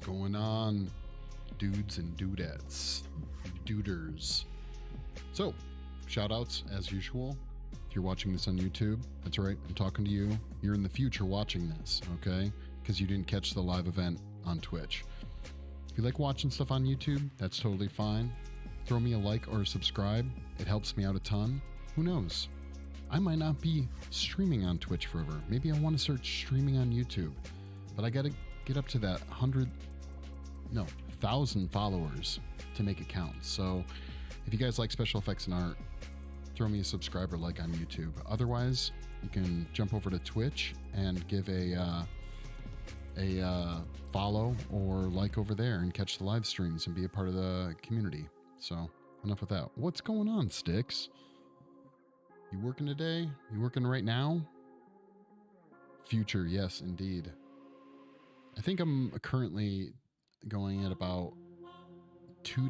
going on, dudes and dudettes, duders? So, shout outs as usual. If you're watching this on YouTube, that's right, I'm talking to you. You're in the future watching this, okay? Because you didn't catch the live event on Twitch. If you like watching stuff on YouTube, that's totally fine. Throw me a like or a subscribe. It helps me out a ton. Who knows? I might not be streaming on Twitch forever. Maybe I want to start streaming on YouTube. But I got to get up to that 1,000 followers to make it count. So if you guys like special effects and art, throw me a subscribe or like on YouTube. Otherwise, you can jump over to Twitch and give a follow or like over there and catch the live streams and be a part of the community. So enough with that. What's going on, Sticks? You working today? You working right now? Future, yes, indeed. I think I'm currently going at about 2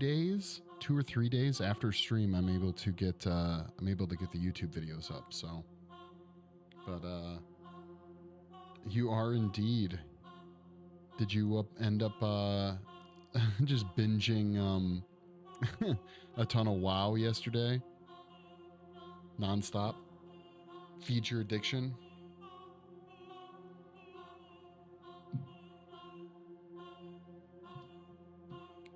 or 3 days after stream. I'm able to get the YouTube videos up. So, but you are indeed. Did you end up just binging a ton of WoW yesterday? Nonstop? Feed your addiction?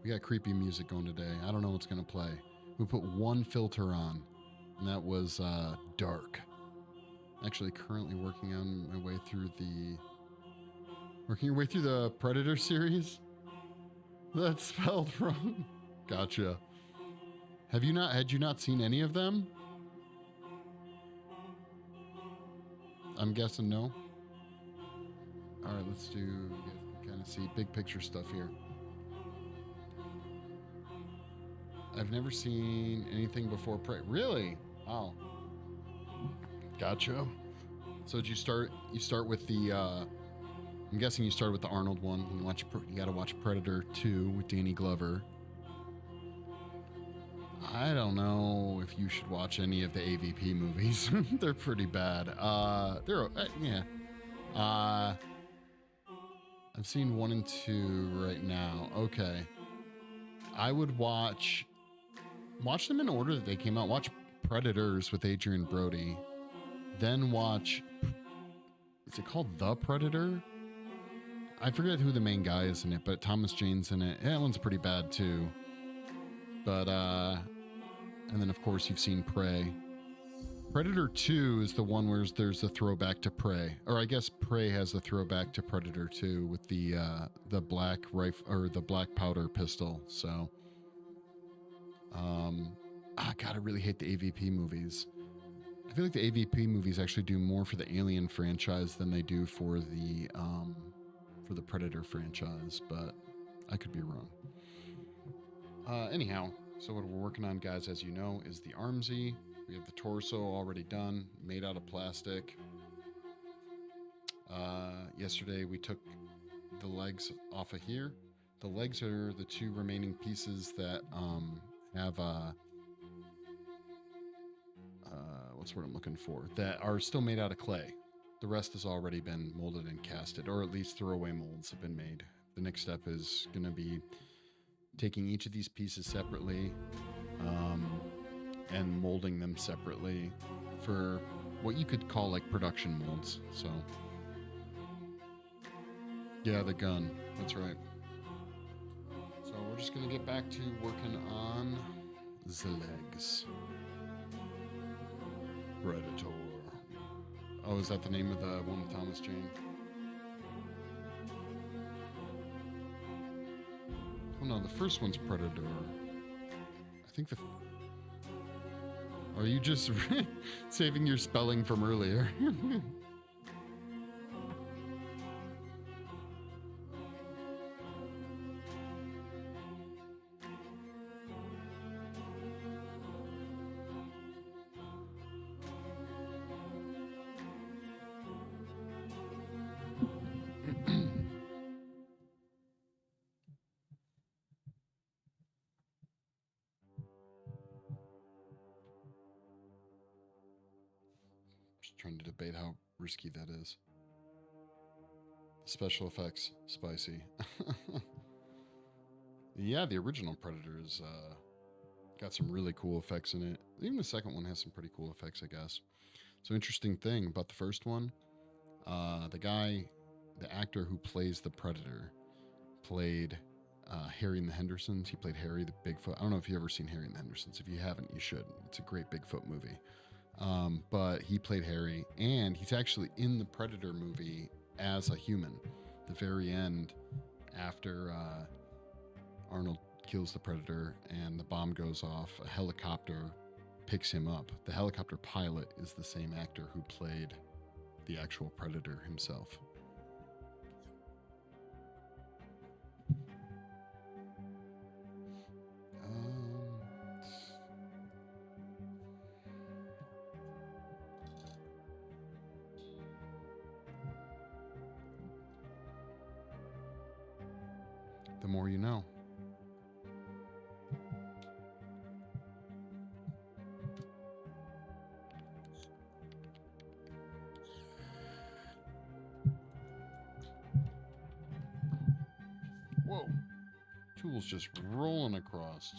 We got creepy music going today. I don't know what's going to play. We put one filter on, and that was dark. Actually, currently working on my way through the... Working your way through the Predator series? That's spelled wrong. Gotcha. Had you not seen any of them? I'm guessing no. All right, let's do, you guys can kind of see big picture stuff here. I've never seen anything before Really? Wow. Gotcha. So did you start with the, I'm guessing you started with the Arnold one. You gotta watch Predator 2 with Danny Glover. I don't know if you should watch any of the AVP movies. They're pretty bad. Yeah. I've seen 1 and 2 right now. Okay. I would watch them in order that they came out. Watch Predators with Adrian Brody. Then watch, is it called The Predator? I forget who the main guy is in it, but Thomas Jane's in it. Yeah, that one's pretty bad too. But, and then of course you've seen Prey. Predator 2 is the one where there's a throwback to Prey. Or I guess Prey has a throwback to Predator 2 with the black rifle, or the black powder pistol. So, God, I really hate the AVP movies. I feel like the AVP movies actually do more for the Alien franchise than they do for the Predator franchise, but I could be wrong. Anyhow, so what we're working on, guys, as you know, is the Armsy. We have the torso already done, made out of plastic. Yesterday we took the legs off of here. The legs are the 2 remaining pieces that have what's what I'm looking for, that are still made out of clay. The rest has already been molded and casted, or at least throwaway molds have been made. The next step is going to be taking each of these pieces separately and molding them separately for what you could call like production molds. So yeah, the gun, that's right. So we're just going to get back to working on the legs. Predator. Oh, is that the name of the one with Thomas Jane? Oh no, the first one's Predator. I think are you just saving your spelling from earlier? Just trying to debate how risky that is. Special effects, spicy. Yeah, the original Predator is got some really cool effects in it. Even the second one has some pretty cool effects, I guess. So interesting thing about the first one, the actor who plays the Predator, played Harry and the Hendersons. He played Harry the Bigfoot. I don't know if you've ever seen Harry and the Hendersons. If you haven't, you should. It's a great Bigfoot movie. But he played Harry, and he's actually in the Predator movie as a human. The very end, after Arnold kills the Predator and the bomb goes off, a helicopter picks him up. The helicopter pilot is the same actor who played the actual Predator himself. The more you know. Whoa. Tool's just rolling across.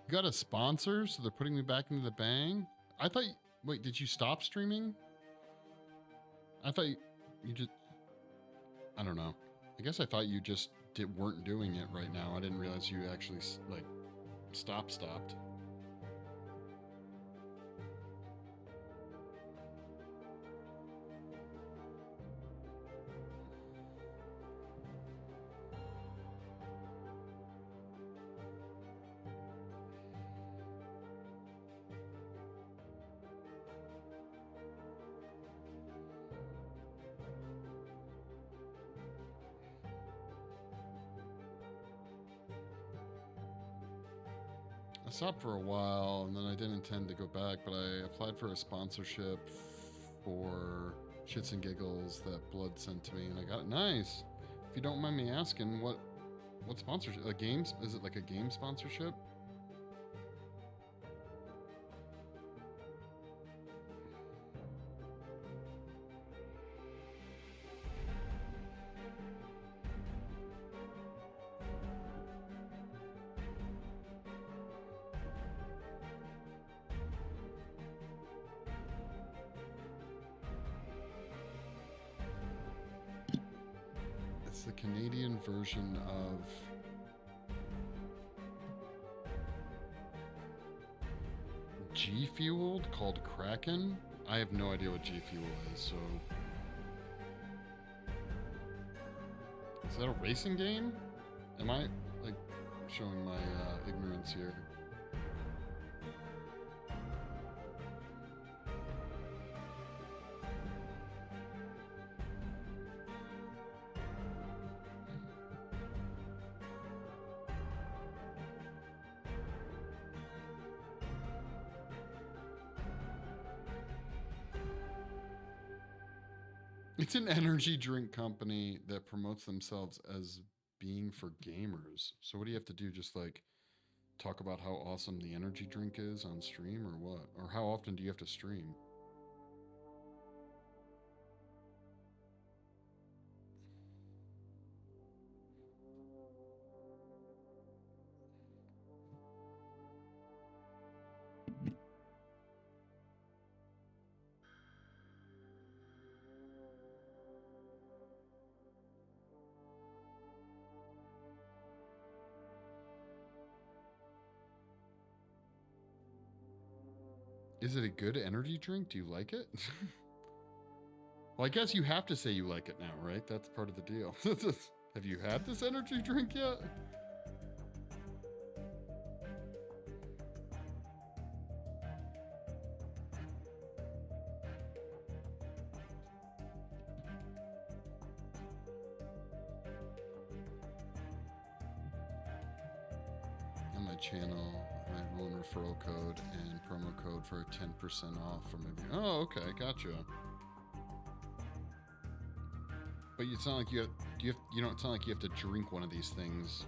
You got a sponsor, so they're putting me back into the bang? I thought... Wait, did you stop streaming? I thought you just... I don't know. I guess I thought you just weren't doing it right now. I didn't realize you actually, like, stopped. I stopped for a while, and then I didn't intend to go back, but I applied for a sponsorship for Shits and Giggles that Blood sent to me, and I got it. Nice. If you don't mind me asking, what sponsorship? A games? Is it like a game sponsorship? It's the Canadian version of G Fueled called Kraken. I have no idea what G Fuel is, so... Is that a racing game? Am I, like, showing my ignorance here? It's an energy drink company that promotes themselves as being for gamers. So what do you have to do? Just like talk about how awesome the energy drink is on stream, or what? Or how often do you have to stream? Is it a good energy drink? Do you like it? Well, I guess you have to say you like it now, right? That's part of the deal. Have you had this energy drink yet? channel, my rule and referral code, and promo code for 10% off from every. Oh, okay, gotcha. But it's not like you don't sound like you have to drink one of these things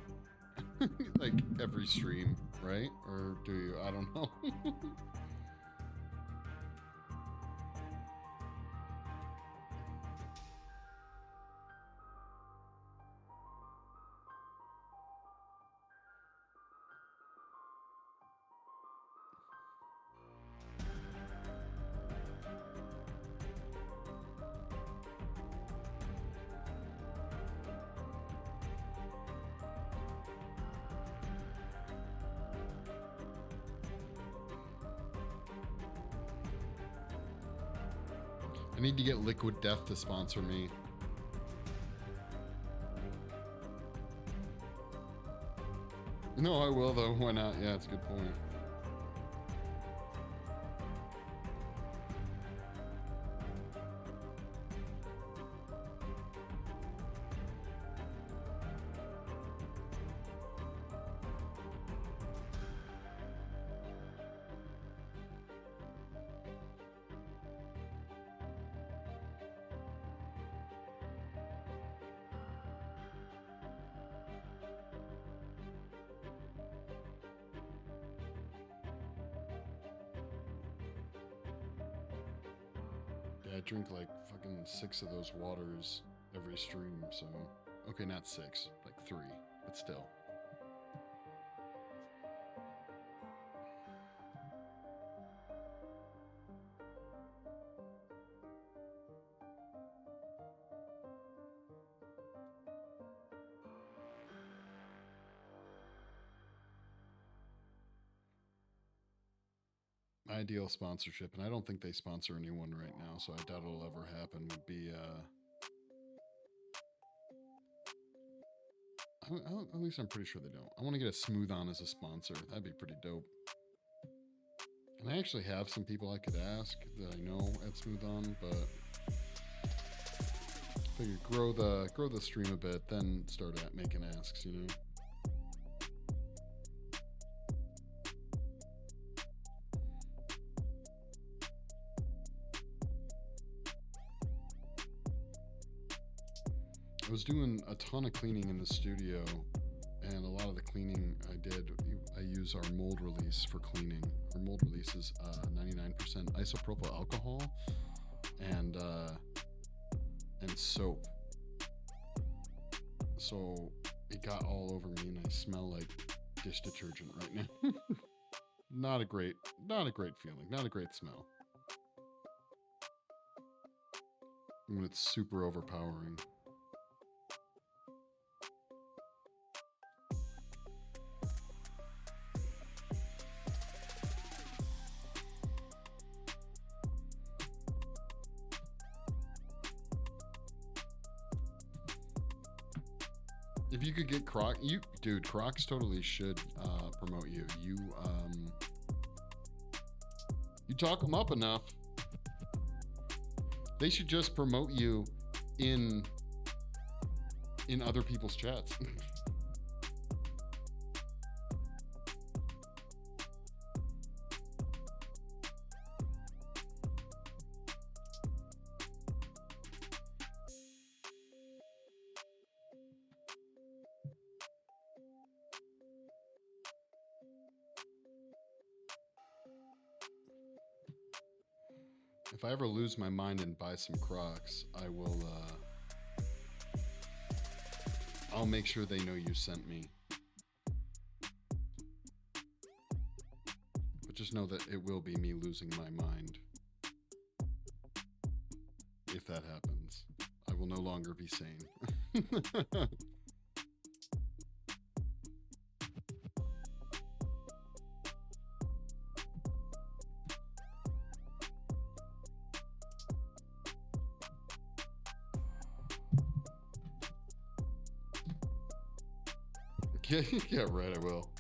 like every stream, right? Or do you? I don't know. I need to get Liquid Death to sponsor me. No, I will though. Why not? Yeah, it's a good point. I drink like fucking 6 of those waters every stream, so... Okay, not 6, like 3, but still. Ideal sponsorship, and I don't think they sponsor anyone right now, so I doubt it'll ever happen, would be, at least I'm pretty sure they don't. I want to get a Smooth On as a sponsor. That'd be pretty dope. And I actually have some people I could ask that I know at Smooth On, but figure grow the stream a bit, then start at making asks, you know? I was doing a ton of cleaning in the studio, and a lot of the cleaning I did, I use our mold release for cleaning. Our mold release is 99% isopropyl alcohol and soap. So it got all over me, and I smell like dish detergent right now. Not a great feeling, not a great smell. When it's super overpowering. If you could get Crocs totally should promote you. You talk them up enough. They should just promote you in other people's chats. If I ever lose my mind and buy some Crocs, I'll make sure they know you sent me. But just know that it will be me losing my mind. If that happens, I will no longer be sane. Yeah, right, I will.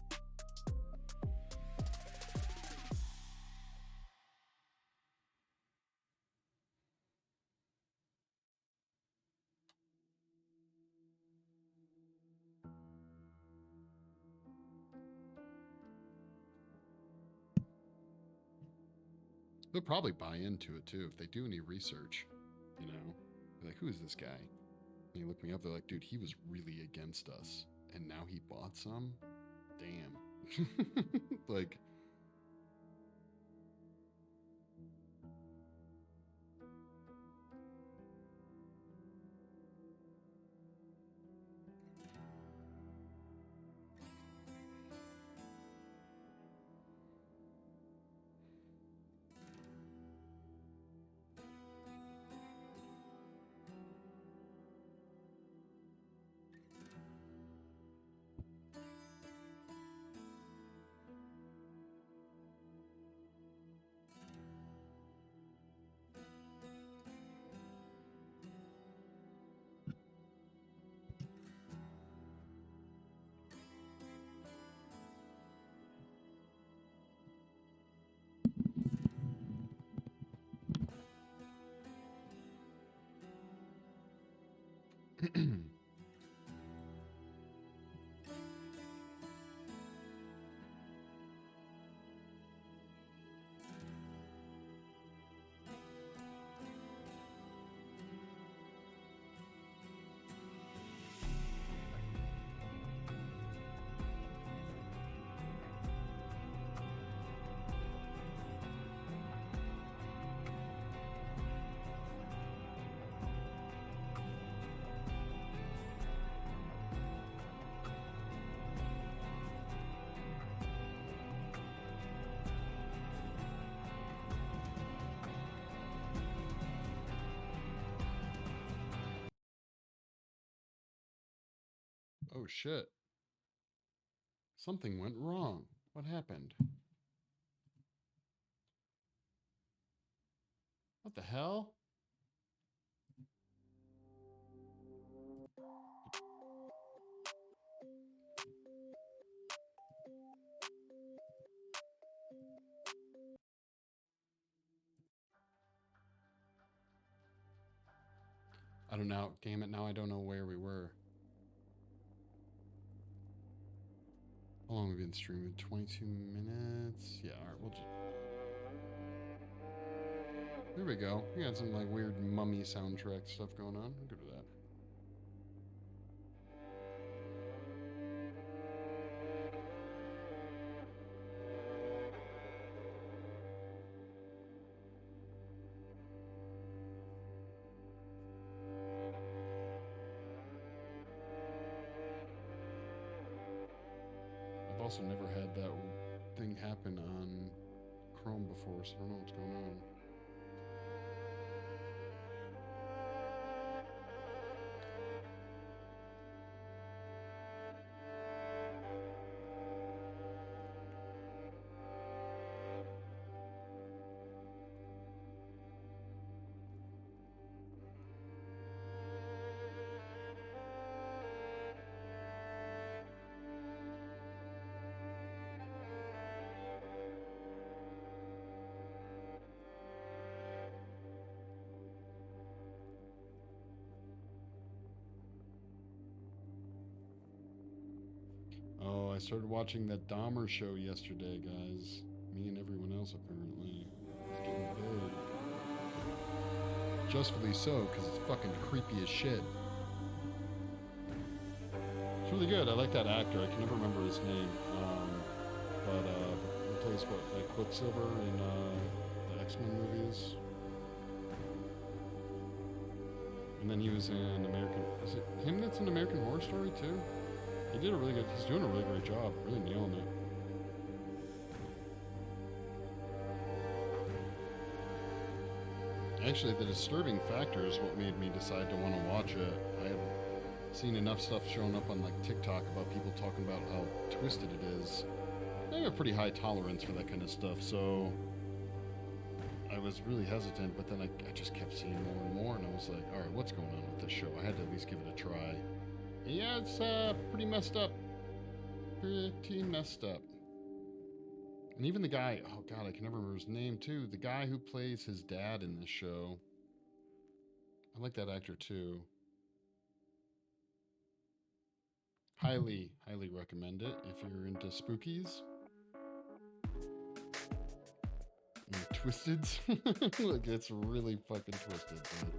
They'll probably buy into it too if they do any research. You know, they're like, who is this guy? And you look me up. They're like, dude, he was really against us, and now he bought some. Damn. Like. Oh shit. Something went wrong. What happened? What the hell? I don't know. Damn it, now I don't know where we were. How long have we been streaming? 22 minutes? Yeah, alright, we'll just... There we go. We got some like weird mummy soundtrack stuff going on. I'm good with that. I've also never had that thing happen on Chrome before, so I don't know what's going on. Oh, I started watching that Dahmer show yesterday, guys. Me and everyone else, apparently. It's getting big. Justly so, because it's fucking creepy as shit. It's really good. I like that actor. I can never remember his name. But he plays what, like Quicksilver in the X-Men movies. And then he was in American... Is it him that's in American Horror Story, too? He did a really good... He's doing a really great job. Really nailing it. Actually, the disturbing factor is what made me decide to want to watch it. I had seen enough stuff showing up on like TikTok about people talking about how twisted it is. I have a pretty high tolerance for that kind of stuff, so I was really hesitant, but then I just kept seeing more and more, and I was like, all right, what's going on with this show? I had to at least give it a try. And yeah, it's pretty messed up. Pretty messed up. And even the guy, oh god, I can never remember his name too. The guy who plays his dad in this show. I like that actor too. Highly, highly recommend it if you're into spookies. twisted. Like, it's really fucking twisted, dude.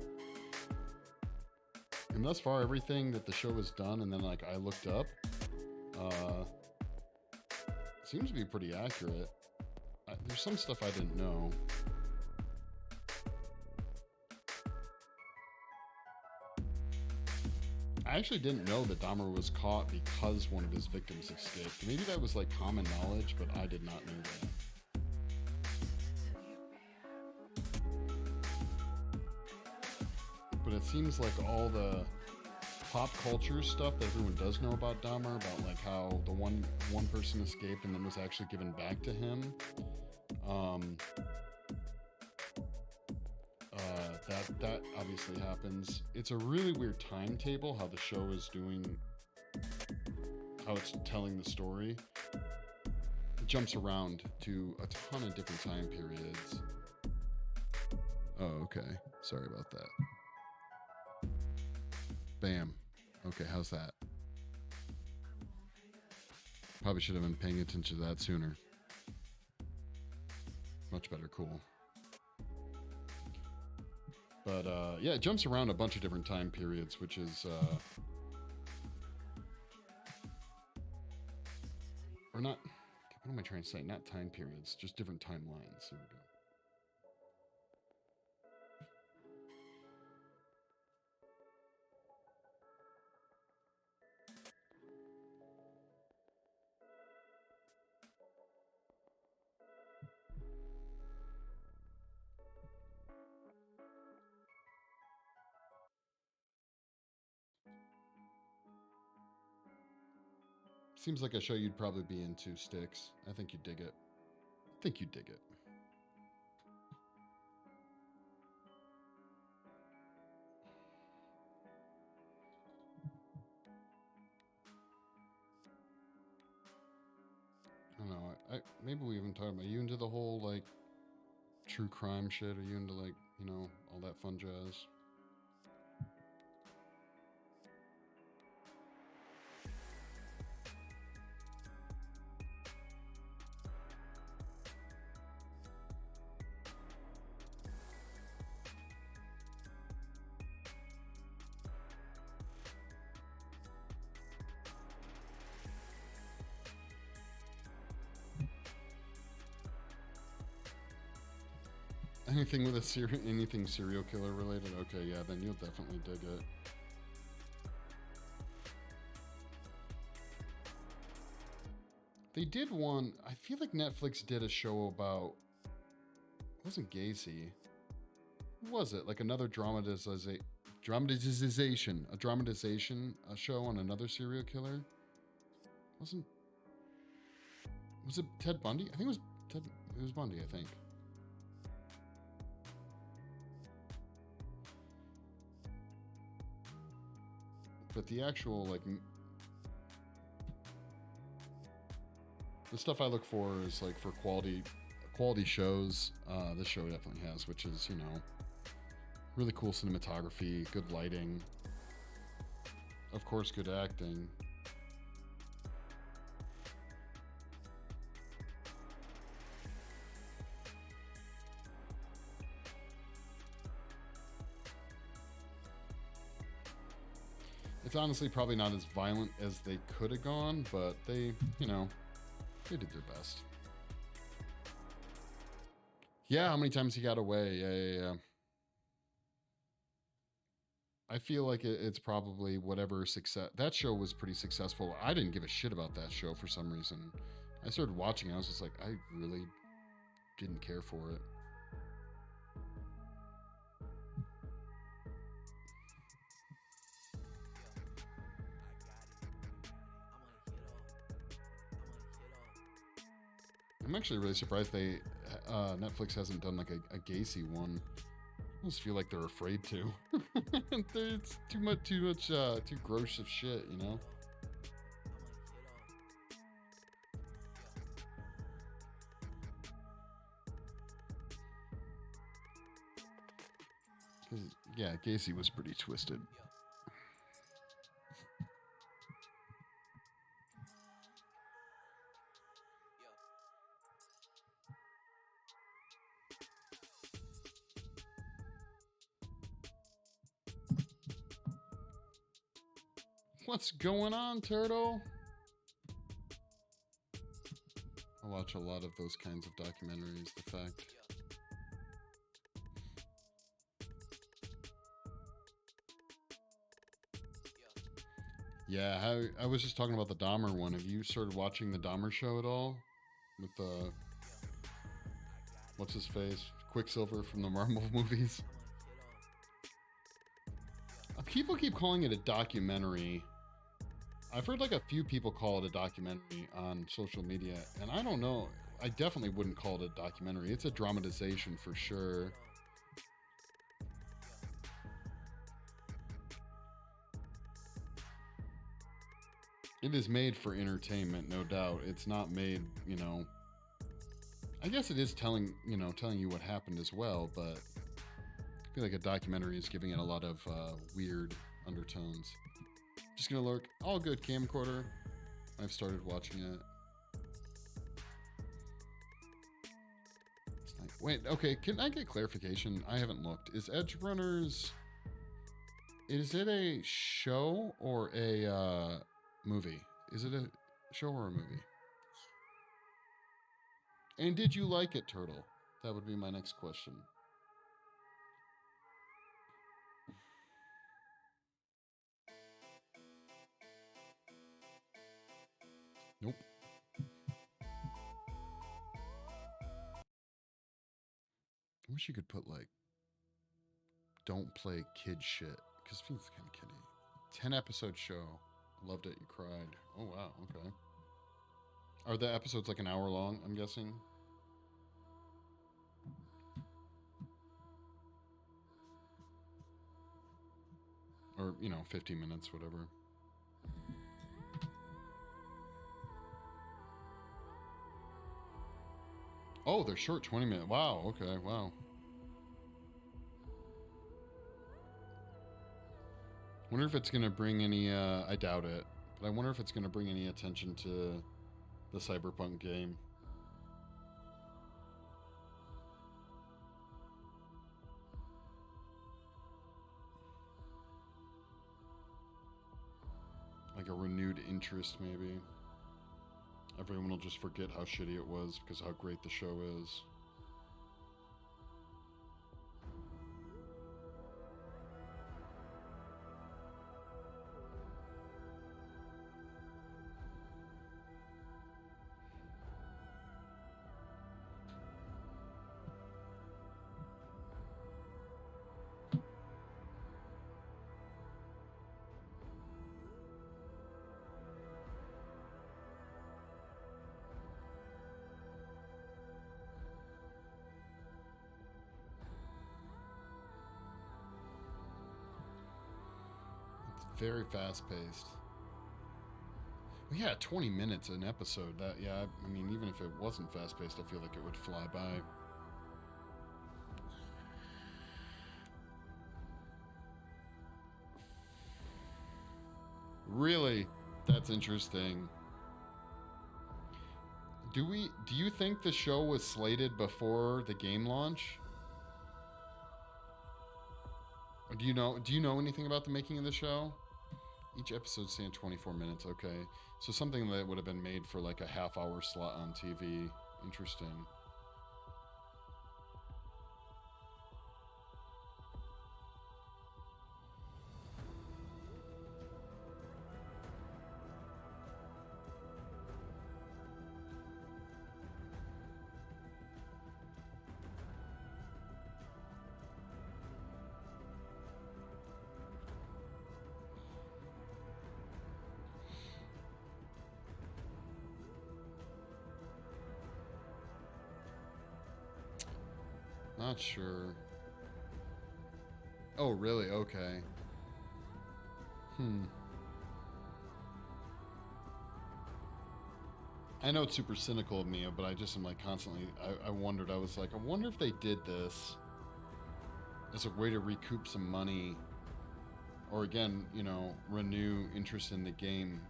And thus far, everything that the show has done, and then like I looked up, seems to be pretty accurate. There's some stuff I didn't know. I actually didn't know that Dahmer was caught because one of his victims escaped. Maybe that was like common knowledge, but I did not know that. But it seems like all the pop culture stuff that everyone does know about Dahmer, about like how the one person escaped and then was actually given back to him. That obviously happens. It's a really weird timetable how the show is doing, how it's telling the story. It jumps around to a ton of different time periods. Oh, okay. Sorry about that. Bam. Okay, how's that? Probably should have been paying attention to that sooner. Much better, cool. But yeah, it jumps around a bunch of different time periods, which is or not, what am I trying to say? Not time periods, just different timelines. There we go. Seems like a show you'd probably be into, Sticks. I think you'd dig it. I think you'd dig it. I don't know. Maybe we even talked about, are you into the whole like true crime shit? Are you into like, you know, all that fun jazz? Anything with a anything serial killer related? Okay, yeah, then you'll definitely dig it. They did one, I feel like Netflix did a show about, it wasn't Gacy. What was it? Like another dramatization, a show on another serial killer? Was it Ted Bundy? I think it was Bundy, I think. But the actual, like, the stuff I look for is, like, for quality shows. This show definitely has, which is, you know, really cool cinematography, good lighting, of course, good acting. It's honestly probably not as violent as they could have gone, but they, you know, they did their best. Yeah, how many times he got away? Yeah. I feel like it's probably whatever success. That show was pretty successful. I didn't give a shit about that show for some reason. I started watching it. I was just like, I really didn't care for it. I'm actually really surprised Netflix hasn't done like a Gacy one. I just feel like they're afraid to. It's too gross of shit, you know? Because, yeah, Gacy was pretty twisted. What's going on, Turtle? I watch a lot of those kinds of documentaries, the fact. Yeah, I was just talking about the Dahmer one. Have you started watching the Dahmer show at all? With what's his face? Quicksilver from the Marvel movies. People keep calling it a documentary. I've heard like a few people call it a documentary on social media, and I don't know. I definitely wouldn't call it a documentary. It's a dramatization for sure. It is made for entertainment, no doubt. It's not made, you know. I guess it is telling you what happened as well, but I feel like a documentary is giving it a lot of weird undertones. Just gonna lurk. All good, camcorder. I've started watching it. It's like, wait, okay, can I get clarification? I haven't looked. Is Edge Runners... Is it a show or a movie? Is it a show or a movie? And did you like it, Turtle? That would be my next question. Nope. I wish you could put like, don't play kid shit, because it feels kind of kiddie. 10-episode show. Loved it. You cried. Oh, wow. Okay. Are the episodes like an hour long, I'm guessing? Or, 15 minutes, whatever. Oh, they're short, 20 minutes. Wow, okay, wow. Wonder if it's going to bring any, I doubt it, but I wonder if it's going to bring any attention to the Cyberpunk game. Like a renewed interest, maybe. Everyone will just forget how shitty it was because of how great the show is. Very fast paced. Well, yeah, 20 minutes an episode. That, yeah, I mean, even if it wasn't fast paced, I feel like it would fly by. Really? That's interesting. Do you think the show was slated before the game launch? Or do you know anything about the making of the show? Each episode stands 24 minutes, okay. So something that would have been made for like a half-hour slot on TV. Interesting. Not sure. Oh, really? Okay. I know it's super cynical of me, but I just am like constantly, I wondered, I was like, I wonder if they did this as a way to recoup some money or again, renew interest in the game.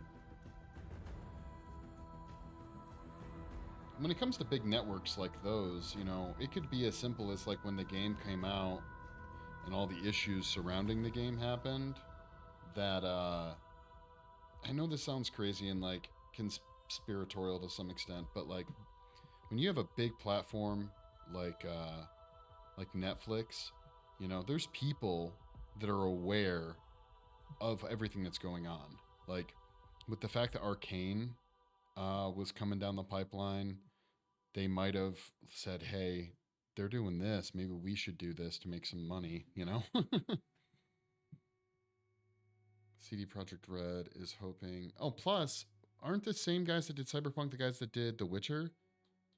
When it comes to big networks like those, it could be as simple as like when the game came out and all the issues surrounding the game happened, that I know this sounds crazy and like conspiratorial to some extent, but like when you have a big platform like Netflix, you know, there's people that are aware of everything that's going on. Like with the fact that Arcane was coming down the pipeline, they might have said, "Hey, they're doing this. Maybe we should do this to make some money." You know. CD Projekt Red is hoping. Oh, plus, aren't the same guys that did Cyberpunk the guys that did The Witcher,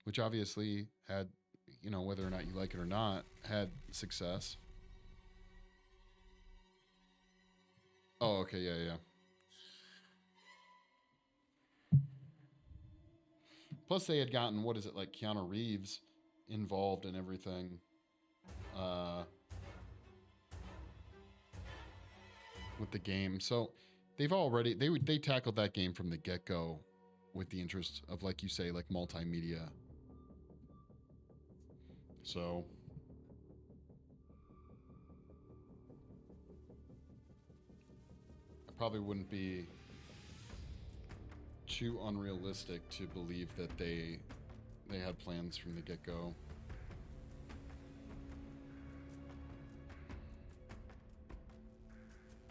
which obviously had, you know, whether or not you like it or not, had success. Oh, okay, yeah, yeah. Plus, they had gotten what is it like Keanu Reeves involved in everything. Uh, with the game. So they've already they tackled that game from the get go with the interest of, like you say, like multimedia. So I probably wouldn't be too unrealistic to believe that they had plans from the get go.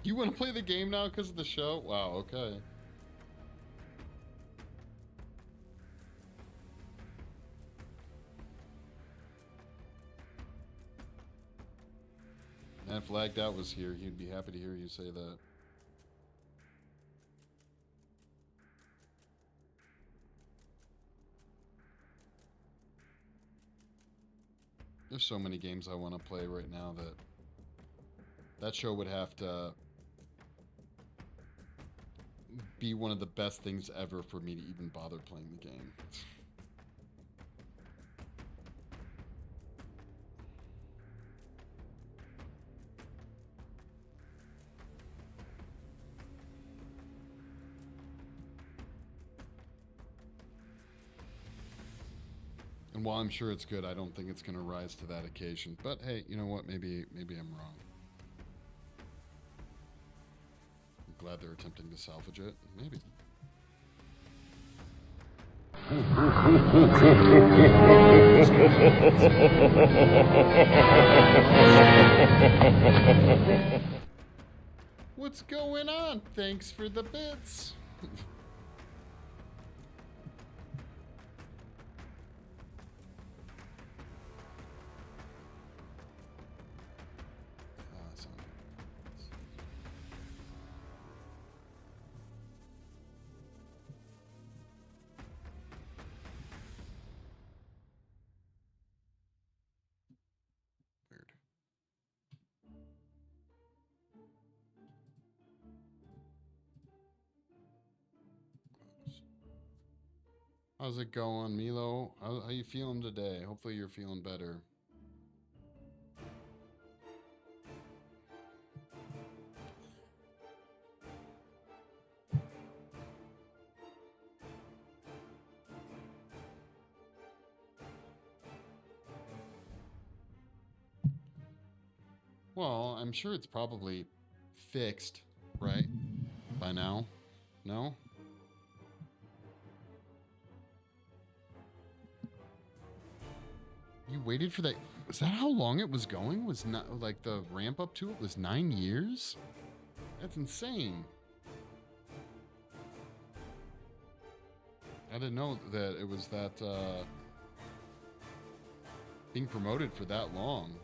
You want to play the game now because of the show? Wow, okay. And if Lagged Out was here, he'd be happy to hear you say that. There's so many games I want to play right now that that show would have to be one of the best things ever for me to even bother playing the game. And while I'm sure it's good, I don't think it's going to rise to that occasion. But hey, you know what? Maybe I'm wrong. I'm glad they're attempting to salvage it. Maybe. What's going on? Thanks for the bits. Weird. How's it going, Milo? How you feeling today? Hopefully you're feeling better. Well, I'm sure it's probably fixed, right? By now? No? You waited for that? Was that how long it was going? Was not like the ramp up to it was 9 years? That's insane. I didn't know that it was that being promoted for that long.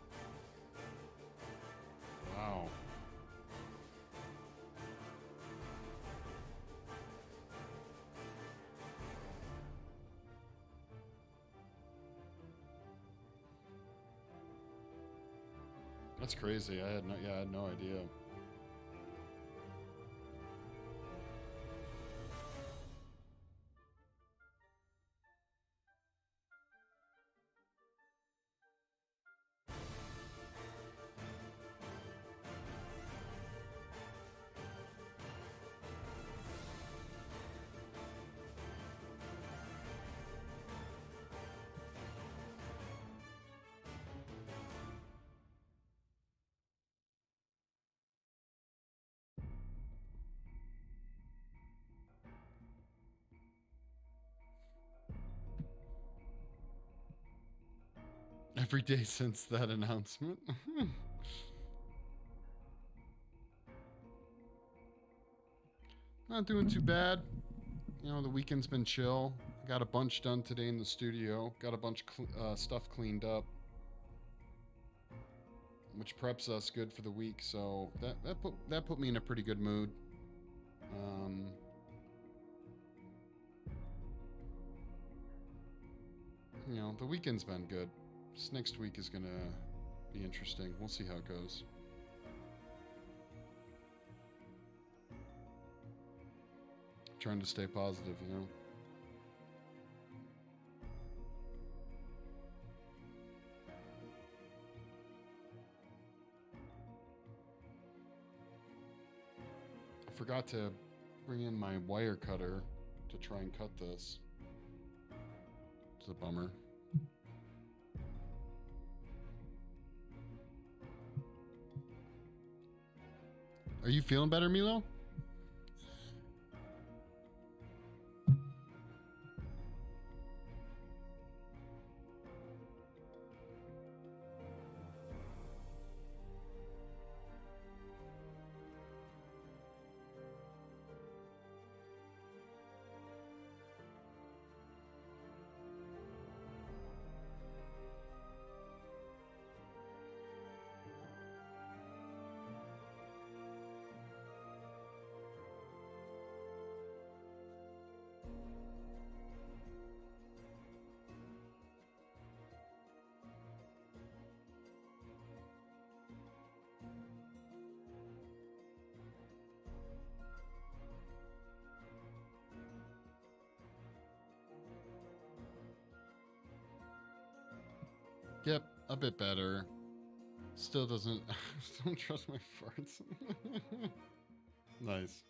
Wow. That's crazy. I had no idea. every day since that announcement. Not doing too bad. You know, the weekend's been chill. Got a bunch done today in the studio. Got a bunch of stuff cleaned up, which preps us good for the week. So that put me in a pretty good mood. You know, the weekend's been good. This next week is gonna be interesting. We'll see how it goes. Trying to stay positive, you know. I forgot to bring in my wire cutter to try and cut this. It's a bummer. Are you feeling better, Milo? Yep, a bit better. Still doesn't... don't trust my farts. Nice.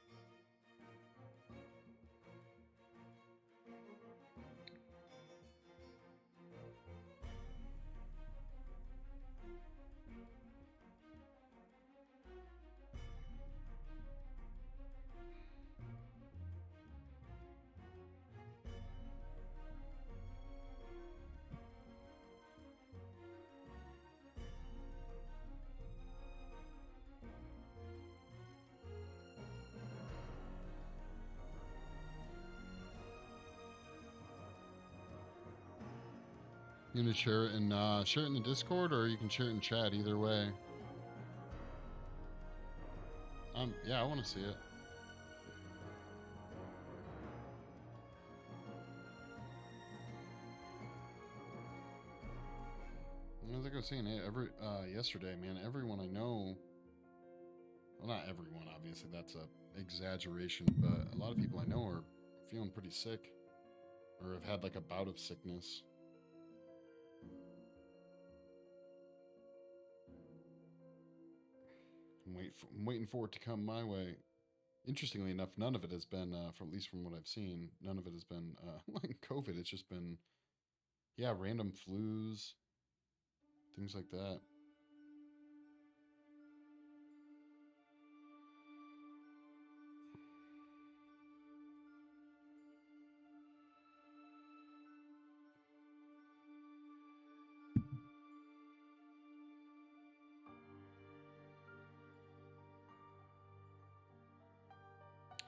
You gonna share it in the Discord, or you can share it in chat. Either way. Yeah, I want to see it. Like I was saying, yesterday, man, everyone I know, well, not everyone, obviously, that's a exaggeration, but a lot of people I know are feeling pretty sick, or have had like a bout of sickness. I'm waiting for it to come my way. Interestingly enough, none of it has been, at least from what I've seen, none of it has been like COVID. It's just been, yeah, random flus, things like that.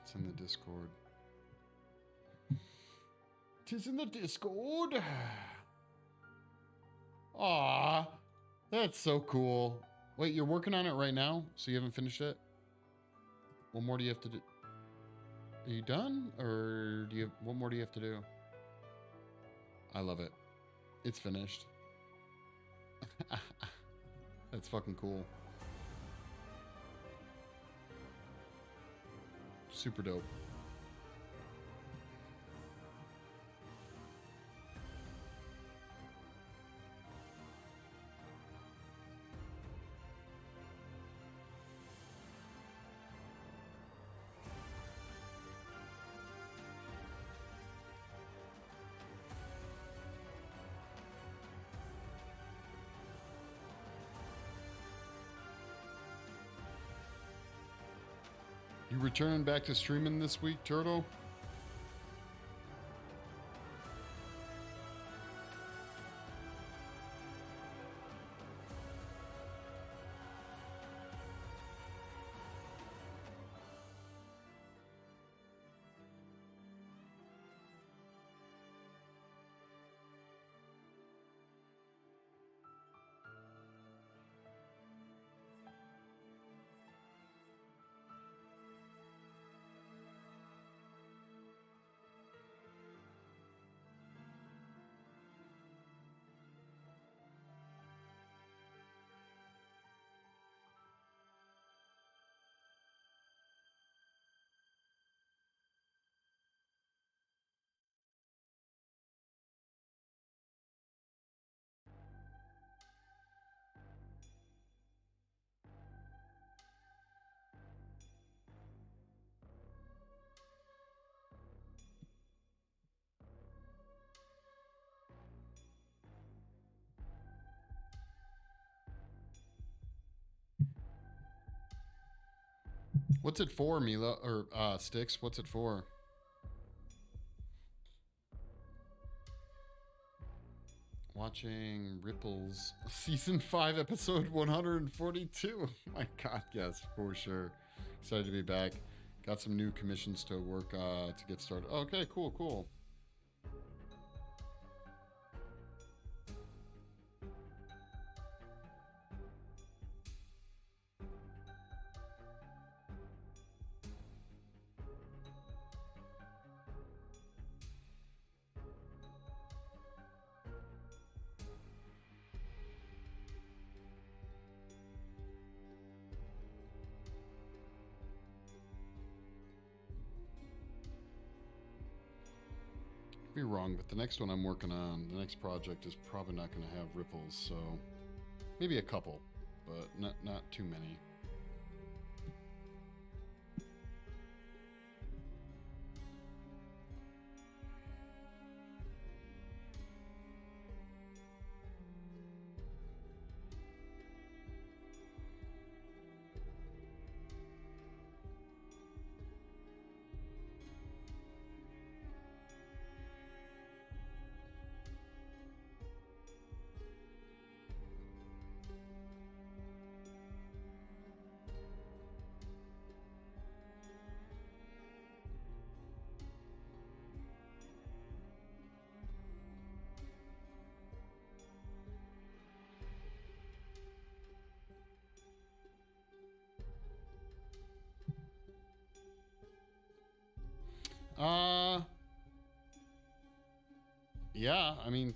It's in the Discord. Tis in the Discord. Aw, that's so cool. Wait, you're working on it right now? So you haven't finished it? What more do you have to do? Are you done? Or what more do you have to do? I love it. It's finished. That's fucking cool. Super dope. You returning back to streaming this week, Turtle? What's it for, Mila? Or Sticks? What's it for? Watching Ripples season 5 episode 142. My god, yes, for sure. Excited to be back. Got some new commissions to work to get started. Okay, cool, cool. Be wrong, but the next one I'm working on, the next project is probably not going to have ripples, so maybe a couple, but not too many. Yeah, I mean,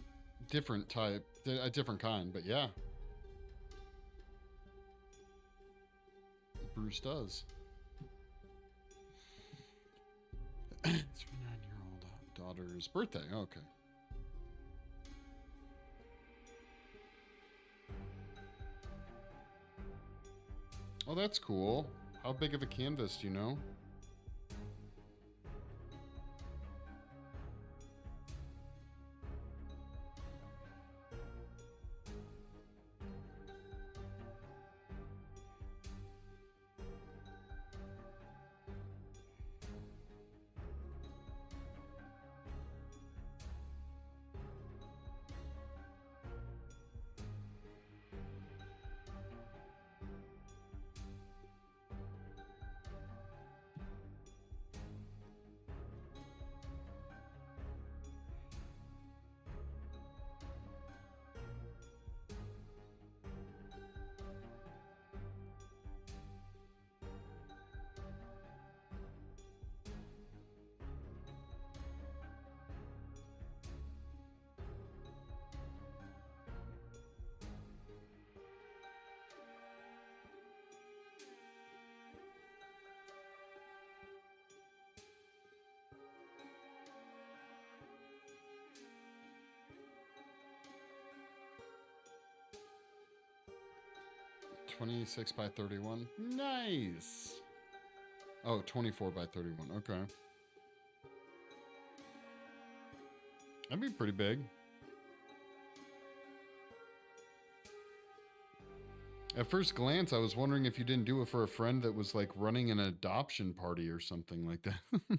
different type, a different kind, but yeah. Bruce does. It's my 9-year-old daughter's birthday. Okay. Oh, that's cool. How big of a canvas, do you know? $26 by $31. Nice. Oh, 24 by 31. Okay. That'd be pretty big. At first glance, I was wondering if you didn't do it for a friend that was like running an adoption party or something like that.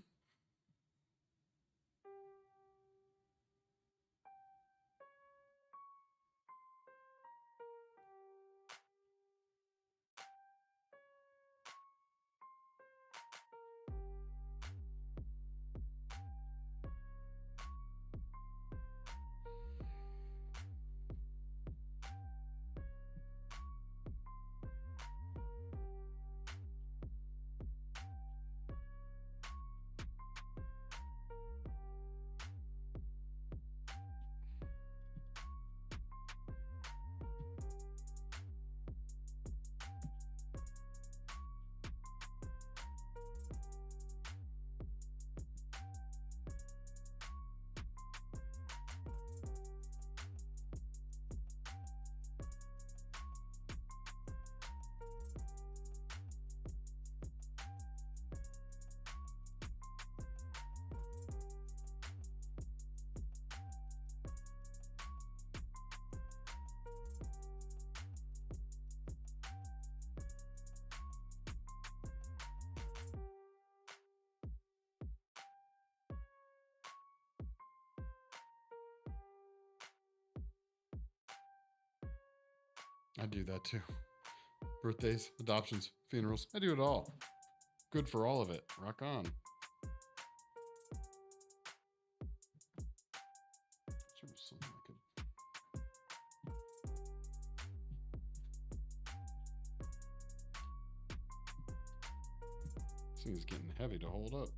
I do that too. Birthdays, adoptions, funerals. I do it all. Good for all of it. Rock on. Sure, something I could. This thing's getting heavy to hold up.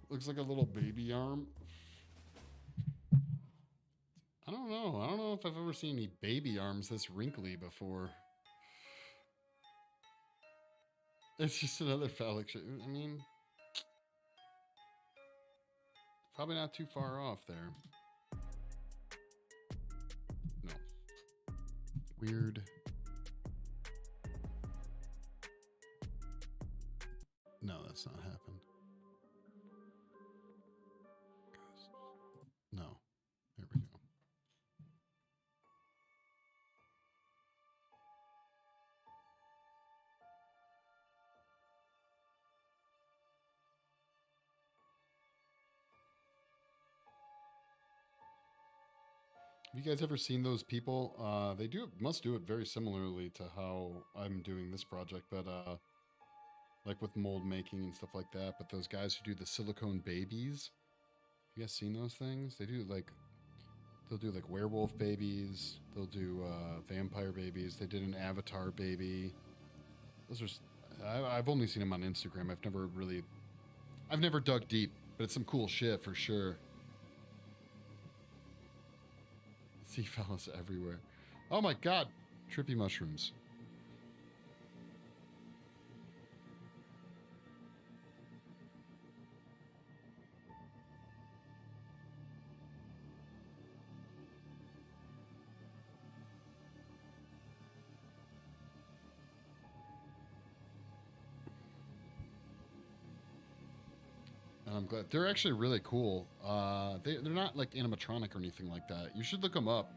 Looks like a little baby arm. I don't know. I don't know if I've ever seen any baby arms this wrinkly before. It's just another phallic shape. I mean, probably not too far off there. No. Weird. No, that's not happened. No. There we go. Have you guys ever seen those people? They must do it very similarly to how I'm doing this project, but like with mold making and stuff like that. But those guys who do the silicone babies, you guys seen those things? They'll do like werewolf babies. They'll do vampire babies. They did an avatar baby. Those are. I've only seen them on Instagram. I've never dug deep, but it's some cool shit for sure. See fellas everywhere. Oh my god, trippy mushrooms. And I'm glad they're actually really cool. They're not like animatronic or anything like that. You should look them up.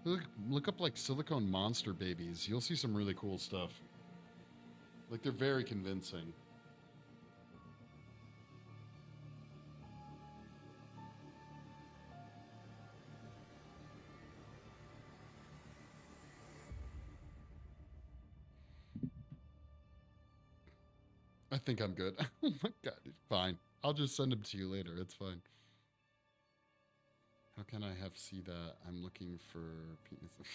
Look up like silicone monster babies. You'll see some really cool stuff. Like they're very convincing. I think I'm good. Oh my god, fine. I'll just send them to you later. It's fine. How can I see that? I'm looking for penis.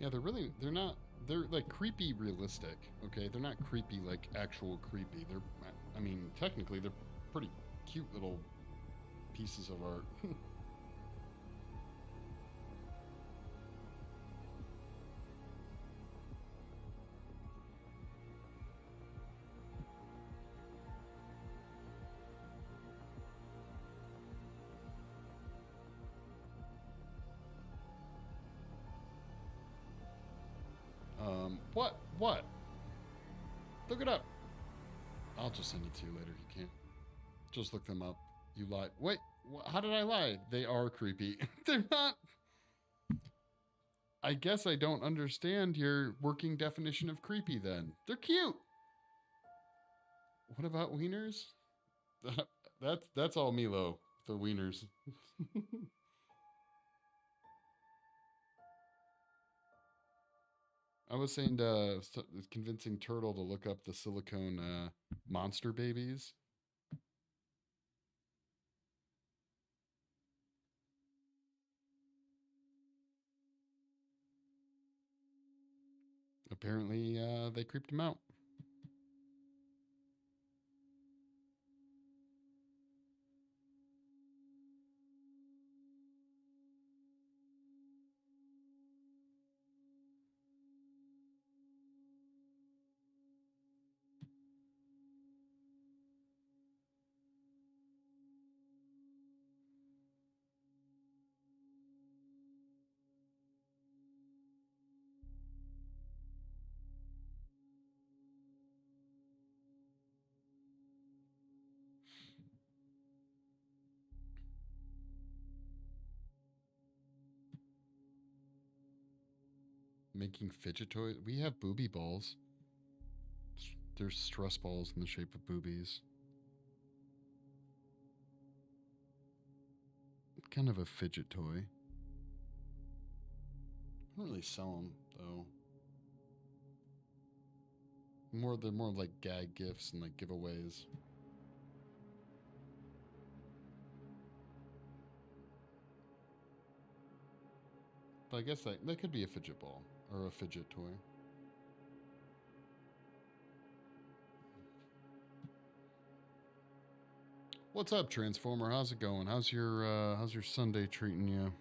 Yeah, they're like creepy realistic, okay? They're not creepy like actual creepy. I mean, technically they're pretty cute little pieces of art. What? What? Look it up. I'll just send it to you later. You can't. Just look them up. You lied. Wait, how did I lie? They are creepy. They're not. I guess I don't understand your working definition of creepy then. They're cute. What about wieners? That's all Milo. The wieners. I was saying to convincing Turtle to look up the silicone monster babies. Apparently, they creeped him out. Making fidget toys. We have booby balls. There's stress balls in the shape of boobies. Kind of a fidget toy. I don't really sell them though. They're more like gag gifts and like giveaways. But I guess that could be a fidget ball or a fidget toy. What's up, Transformer? How's it going? How's your Sunday treating you?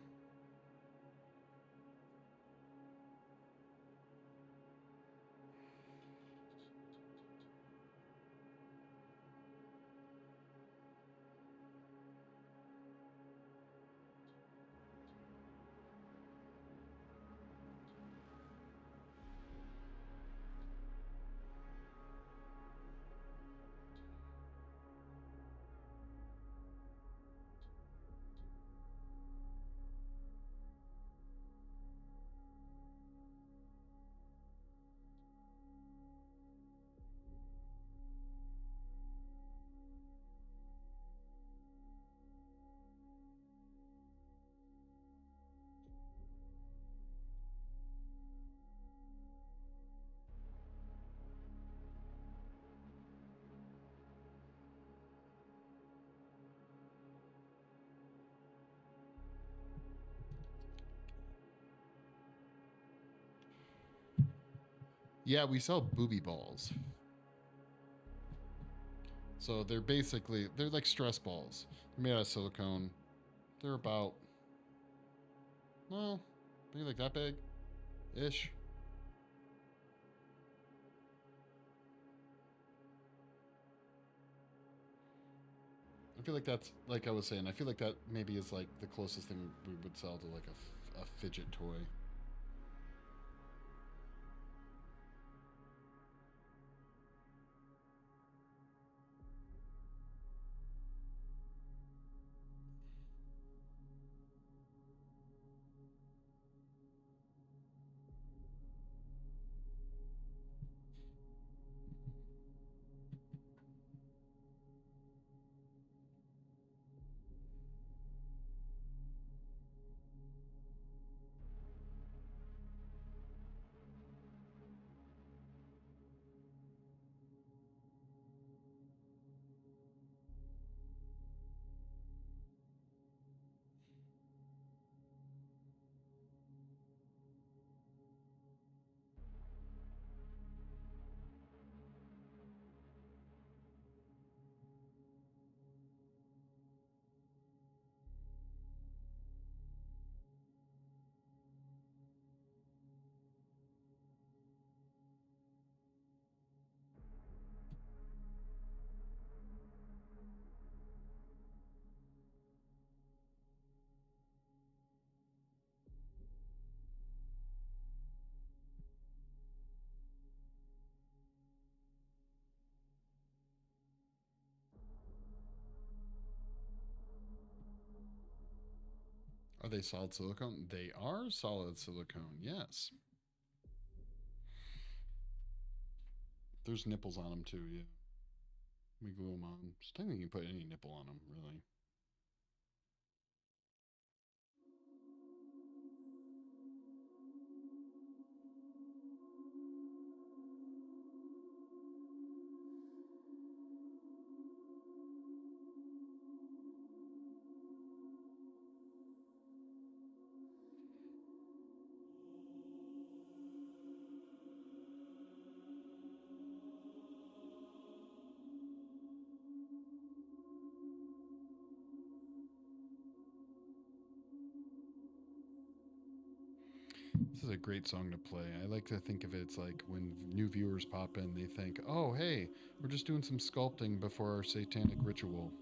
Yeah, we sell booby balls. So they're like stress balls. They're made out of silicone. They're about, well, maybe like that big ish. I feel like that's, like I was saying, I feel like that maybe is like the closest thing we would sell to like a fidget toy. Are they solid silicone? They are solid silicone, yes. There's nipples on them too, yeah. We glue them on. Just technically you can put any nipple on them, really. This is a great song to play. I like to think of it as like when new viewers pop in, they think, oh, hey, we're just doing some sculpting before our satanic ritual.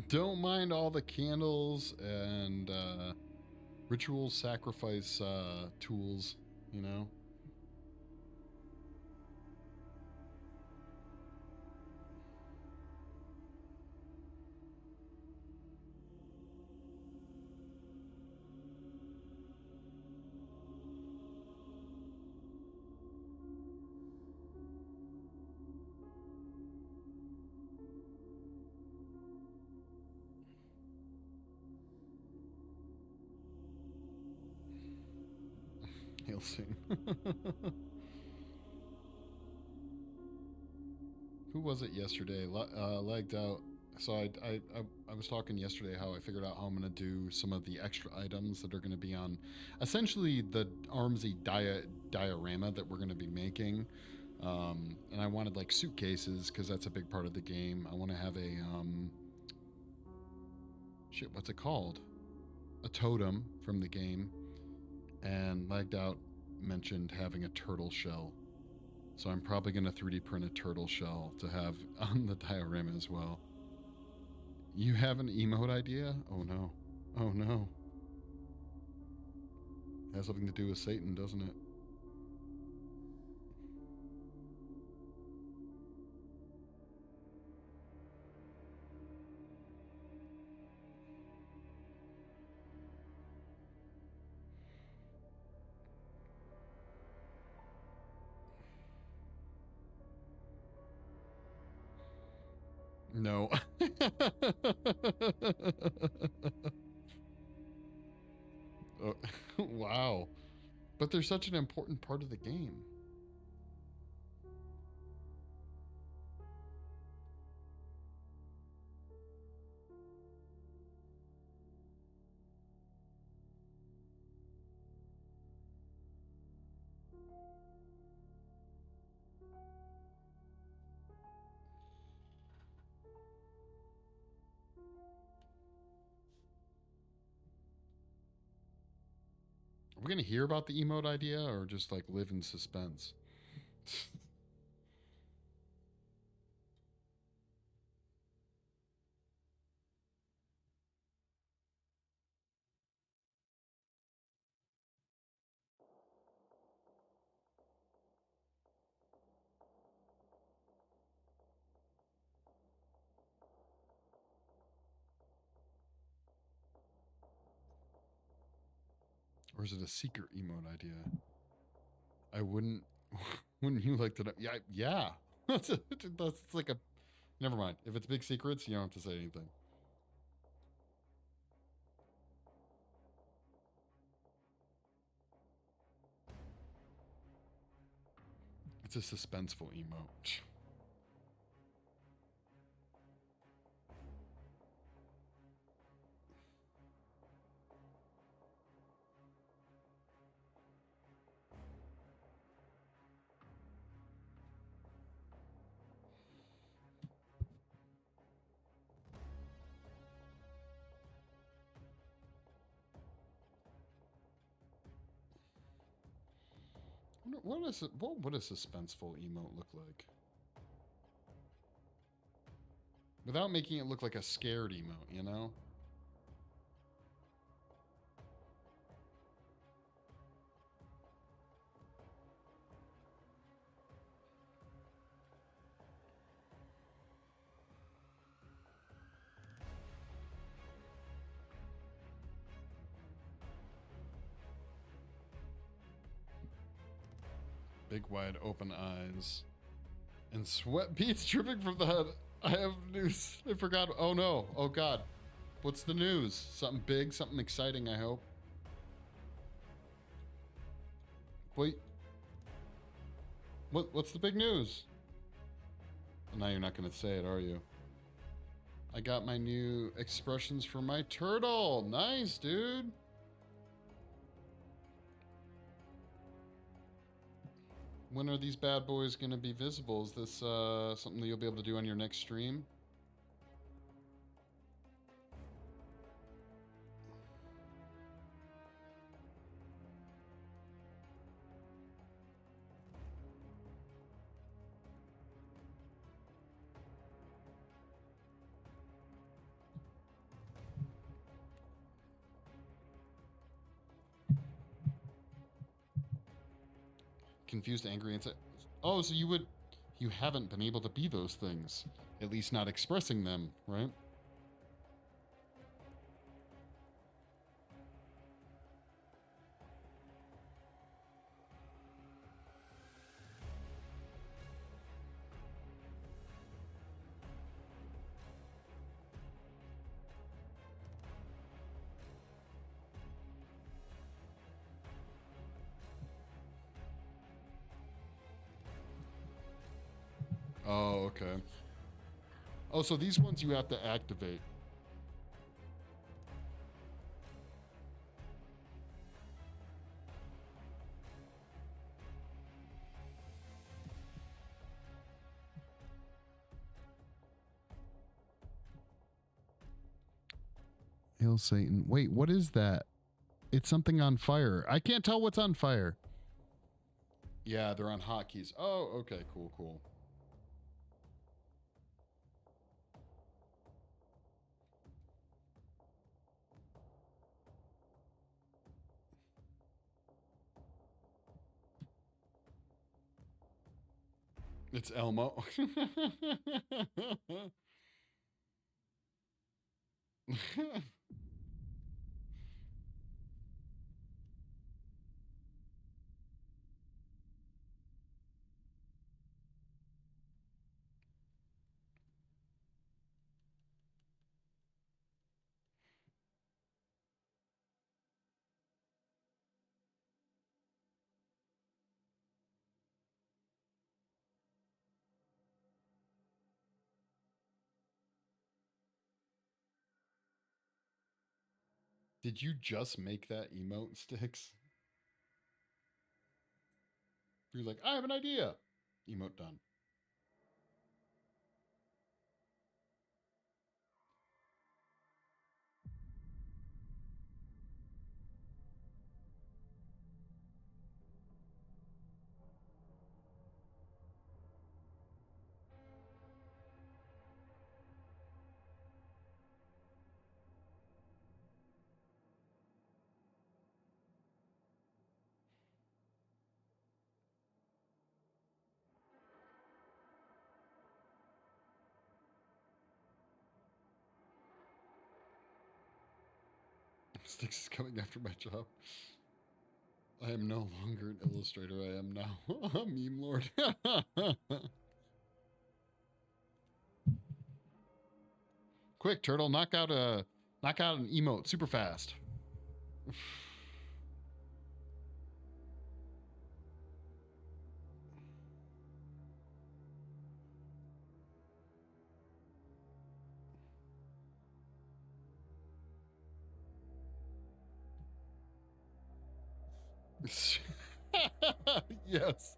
Don't mind all the candles and ritual sacrifice tools, you know? He'll sing. Who was it yesterday? Lagged out. So I was talking yesterday how I figured out how I'm going to do some of the extra items that are going to be on essentially the Armsy diorama that we're going to be making. And I wanted like suitcases because that's a big part of the game. I want to have a shit. What's it called? A totem from the game. And lagged out mentioned having a turtle shell. So I'm probably going to 3D print a turtle shell to have on the diorama as well. You have an emote idea? Oh no. Oh no. Has something to do with Satan, doesn't it? No. Oh, wow. But they're such an important part of the game. Are we going to hear about the emote idea or just like live in suspense? Or is it a secret emote idea? I wouldn't. Wouldn't you like to know? Yeah, yeah. That's like a. Never mind. If it's big secrets, you don't have to say anything. It's a suspenseful emote. What would a suspenseful emote look like? Without making it look like a scared emote, you know? Big wide open eyes. And sweat beads dripping from the head. I have news. I forgot. Oh no. Oh god. What's the news? Something big, something exciting, I hope. Wait. What's the big news? Now you're not gonna say it, are you? I got my new expressions for my turtle. Nice, dude. When are these bad boys gonna be visible? Is this something that you'll be able to do on your next stream? confused, angry, and oh, so you haven't been able to be those things, at least not expressing them, right? Oh, okay. Oh, so these ones you have to activate. Hail Satan. Wait, what is that? It's something on fire. I can't tell what's on fire. Yeah, they're on hotkeys. Oh, okay, cool, cool. It's Elmo. Did you just make that emote, Sticks? You're like, I have an idea. Emote done. Sticks is coming after my job. I am no longer an illustrator. I am now a meme lord. Quick, turtle, knock out an emote super fast. Yes.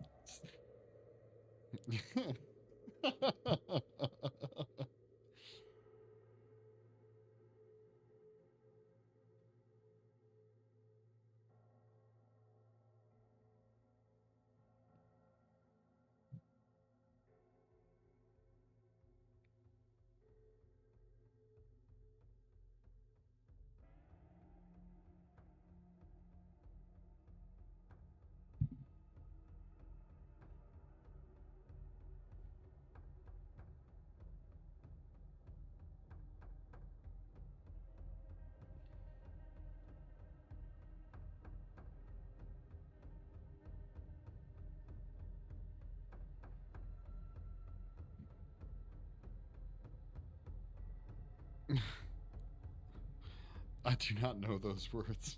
I do not know those words.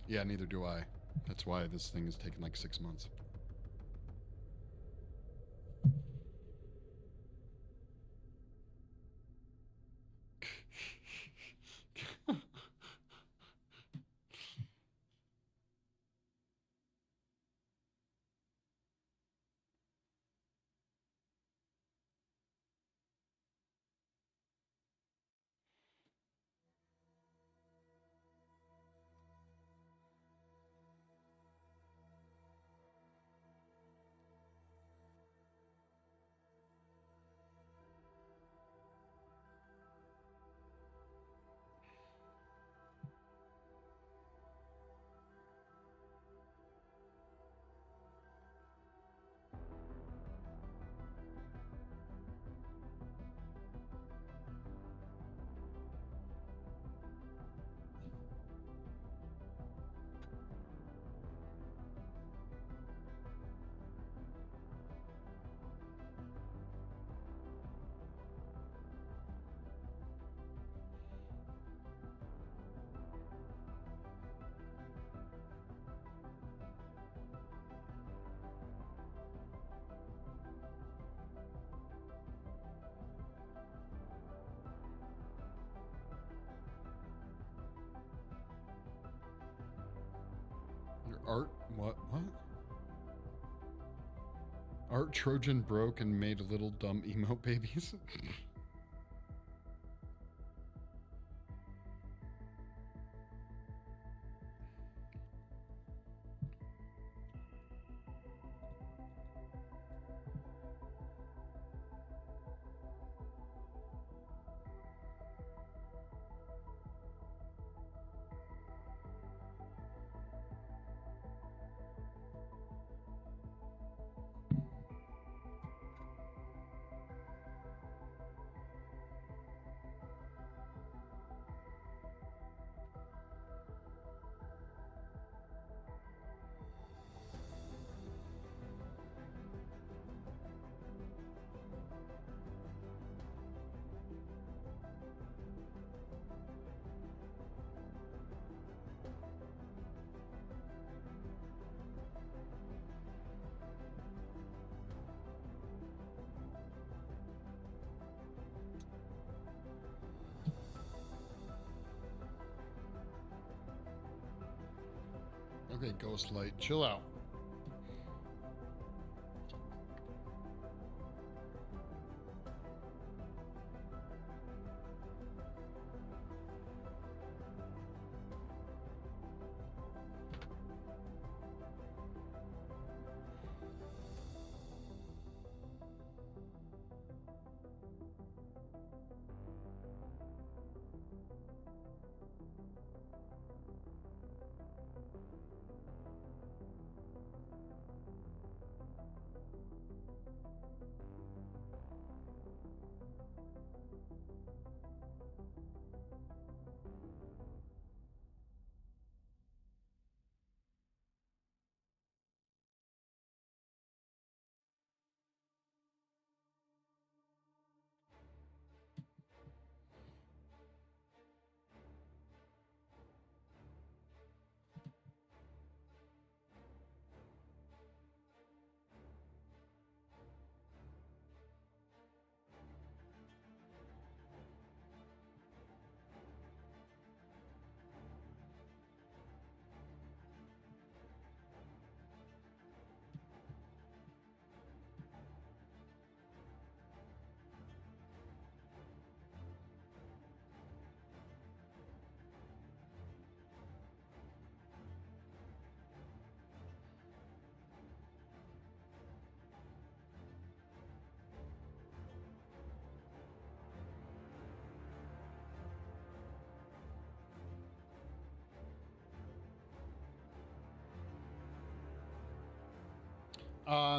Yeah, neither do I. That's why this thing has taken like 6 months. Art, what? Art Trojan broke and made little dumb emote babies. Okay, Ghost Light, chill out.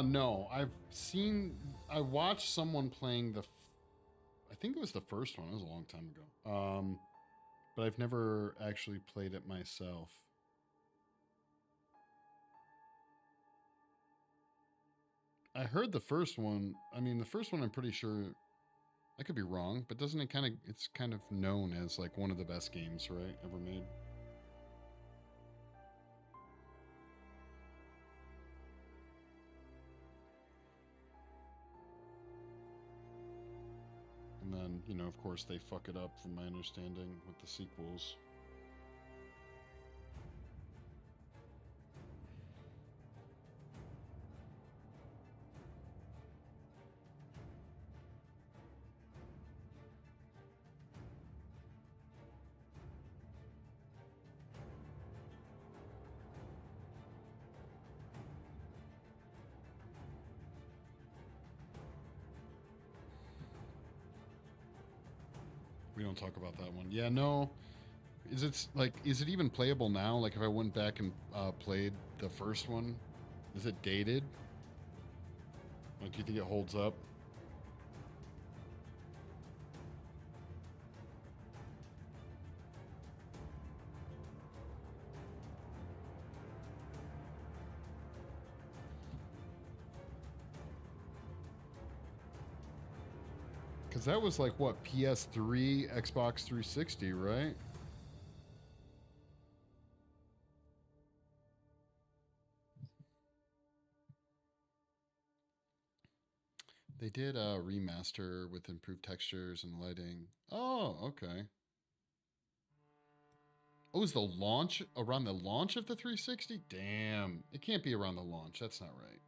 No, I watched someone playing I think it was the first one. It was a long time ago. But I've never actually played it myself. I heard the first one. I mean, the first one, I'm pretty sure. I could be wrong, but doesn't it it's kind of known as like one of the best games, right, ever made? And then, of course, they fuck it up, from my understanding, with the sequels. We don't talk about that one. Yeah, no. Is it even playable now? Like, if I went back and played the first one, is it dated? Like, do you think it holds up? Because that was like what, PS3, Xbox 360, right? They did a remaster with improved textures and lighting. Oh, okay. Oh, is the launch around the launch of the 360? Damn. It can't be around the launch. That's not right.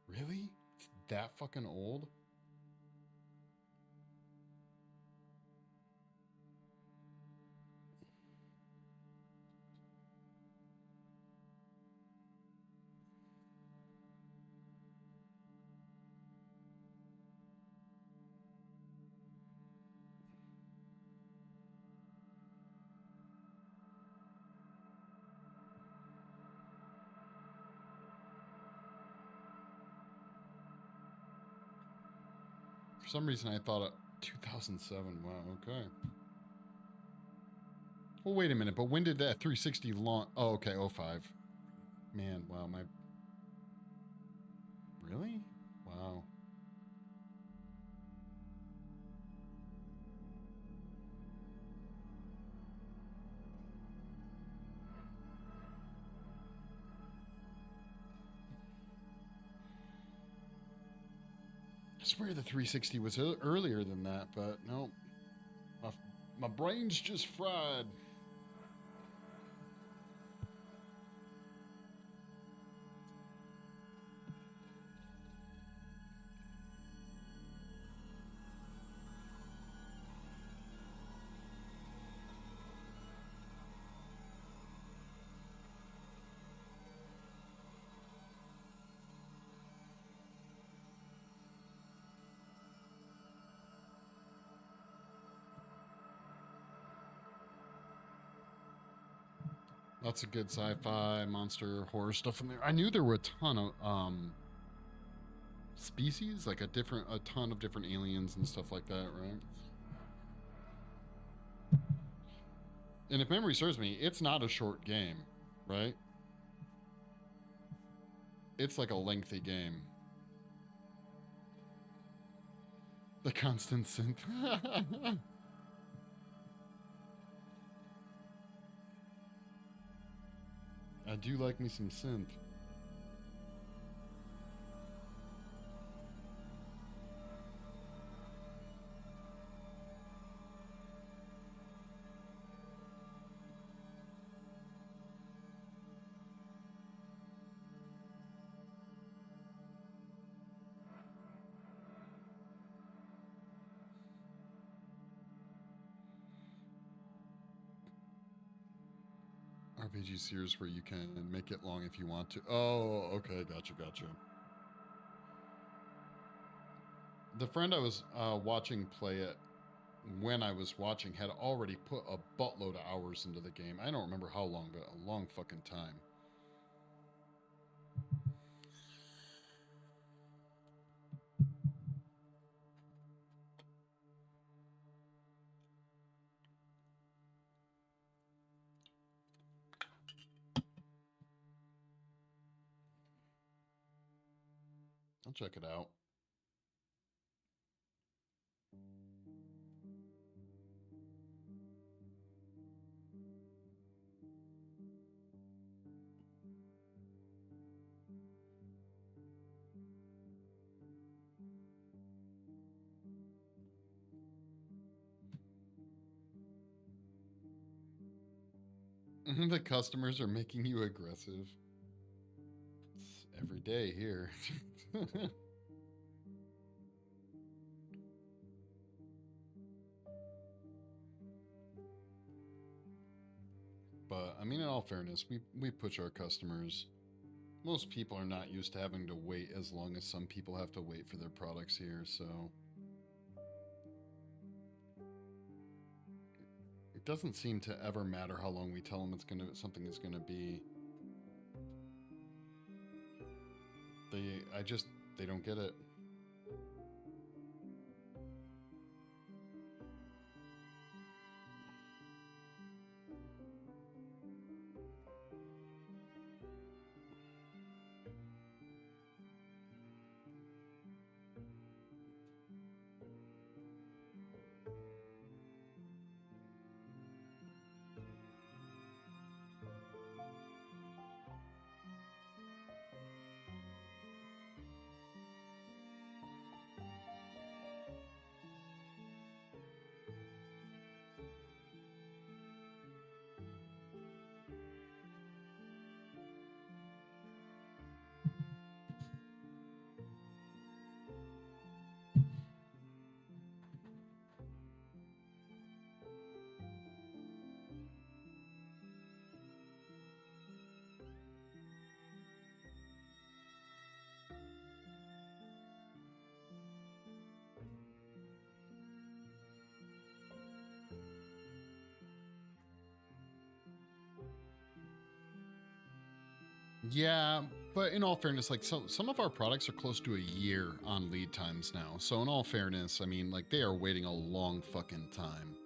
Really? It's that fucking old? For some reason, I thought 2007. Wow, okay. Well, wait a minute, but when did that 360 launch? Oh, okay, '05. Man, wow, my... Really? Wow. I swear the 360 was earlier than that, but no. My brain's just fried. Lots of good sci-fi, monster, horror stuff in there. I knew there were a ton of species, like a ton of different aliens and stuff like that, right? And if memory serves me, it's not a short game, right? It's like a lengthy game. The constant synth. I do like me some synth. RPG series where you can make it long if you want to. Oh, okay, gotcha. The friend I was watching play it when I was watching had already put a buttload of hours into the game. I don't remember how long, but a long fucking time. I'll check it out. The customers are making you aggressive. It's every day here. But I mean, in all fairness, we push our customers. Most people are not used to having to wait as long as some people have to wait for their products here, so it doesn't seem to ever matter how long we tell them something is gonna be. They don't get it. Yeah, but in all fairness, like some of our products are close to a year on lead times now. So in all fairness, I mean, like they are waiting a long fucking time.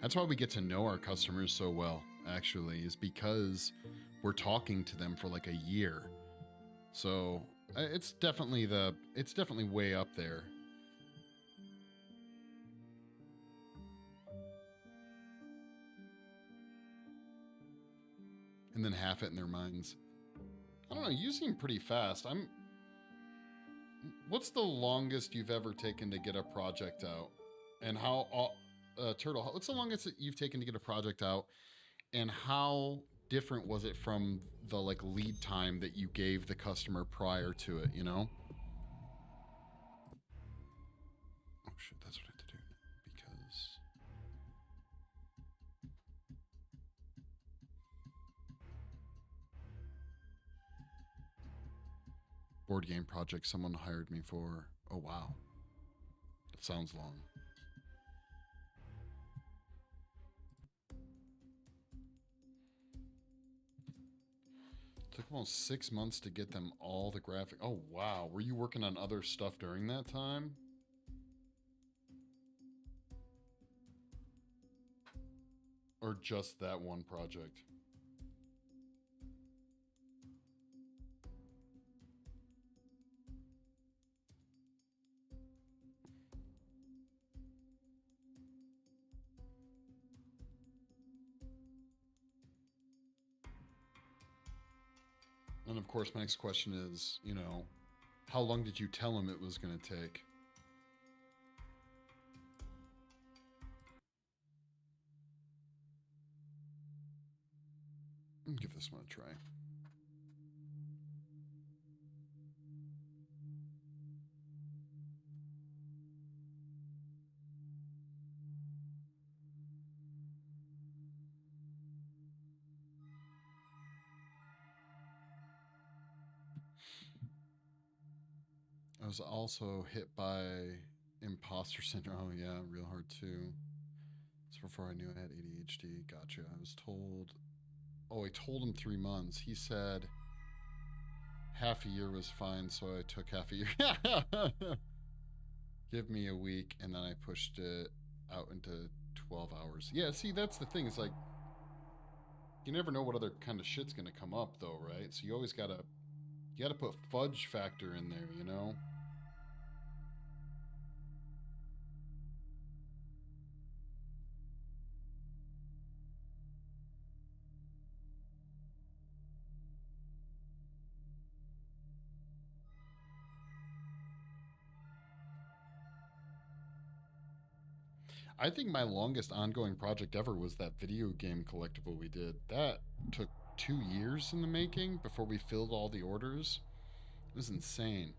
That's why we get to know our customers so well, actually, is because we're talking to them for like a year. So it's definitely way up there. And then half it in their minds. I don't know, you seem pretty fast. What's the longest you've ever taken to get a project out? And how Turtle, what's the longest that you've taken to get a project out, and how different was it from the like lead time that you gave the customer prior to it, you know? Oh shit, that's what I have to do because board game project someone hired me for. Oh wow. That sounds long. Took almost 6 months to get them all the graphic. Oh wow. Were you working on other stuff during that time? Or just that one project? And of course, my next question is, you know, how long did you tell him it was going to take? Give this one a try. I was also hit by imposter syndrome. Oh, yeah, real hard too. It's before I knew I had ADHD. Gotcha. I was told. Oh, I told him 3 months. He said half a year was fine, so I took half a year. Give me a week, and then I pushed it out into 12 hours. Yeah, see, that's the thing. It's like, you never know what other kind of shit's going to come up, though, right? So you always got to. You got to put fudge factor in there, you know? I think my longest ongoing project ever was that video game collectible we did. That took 2 years in the making before we filled all the orders. It was insane.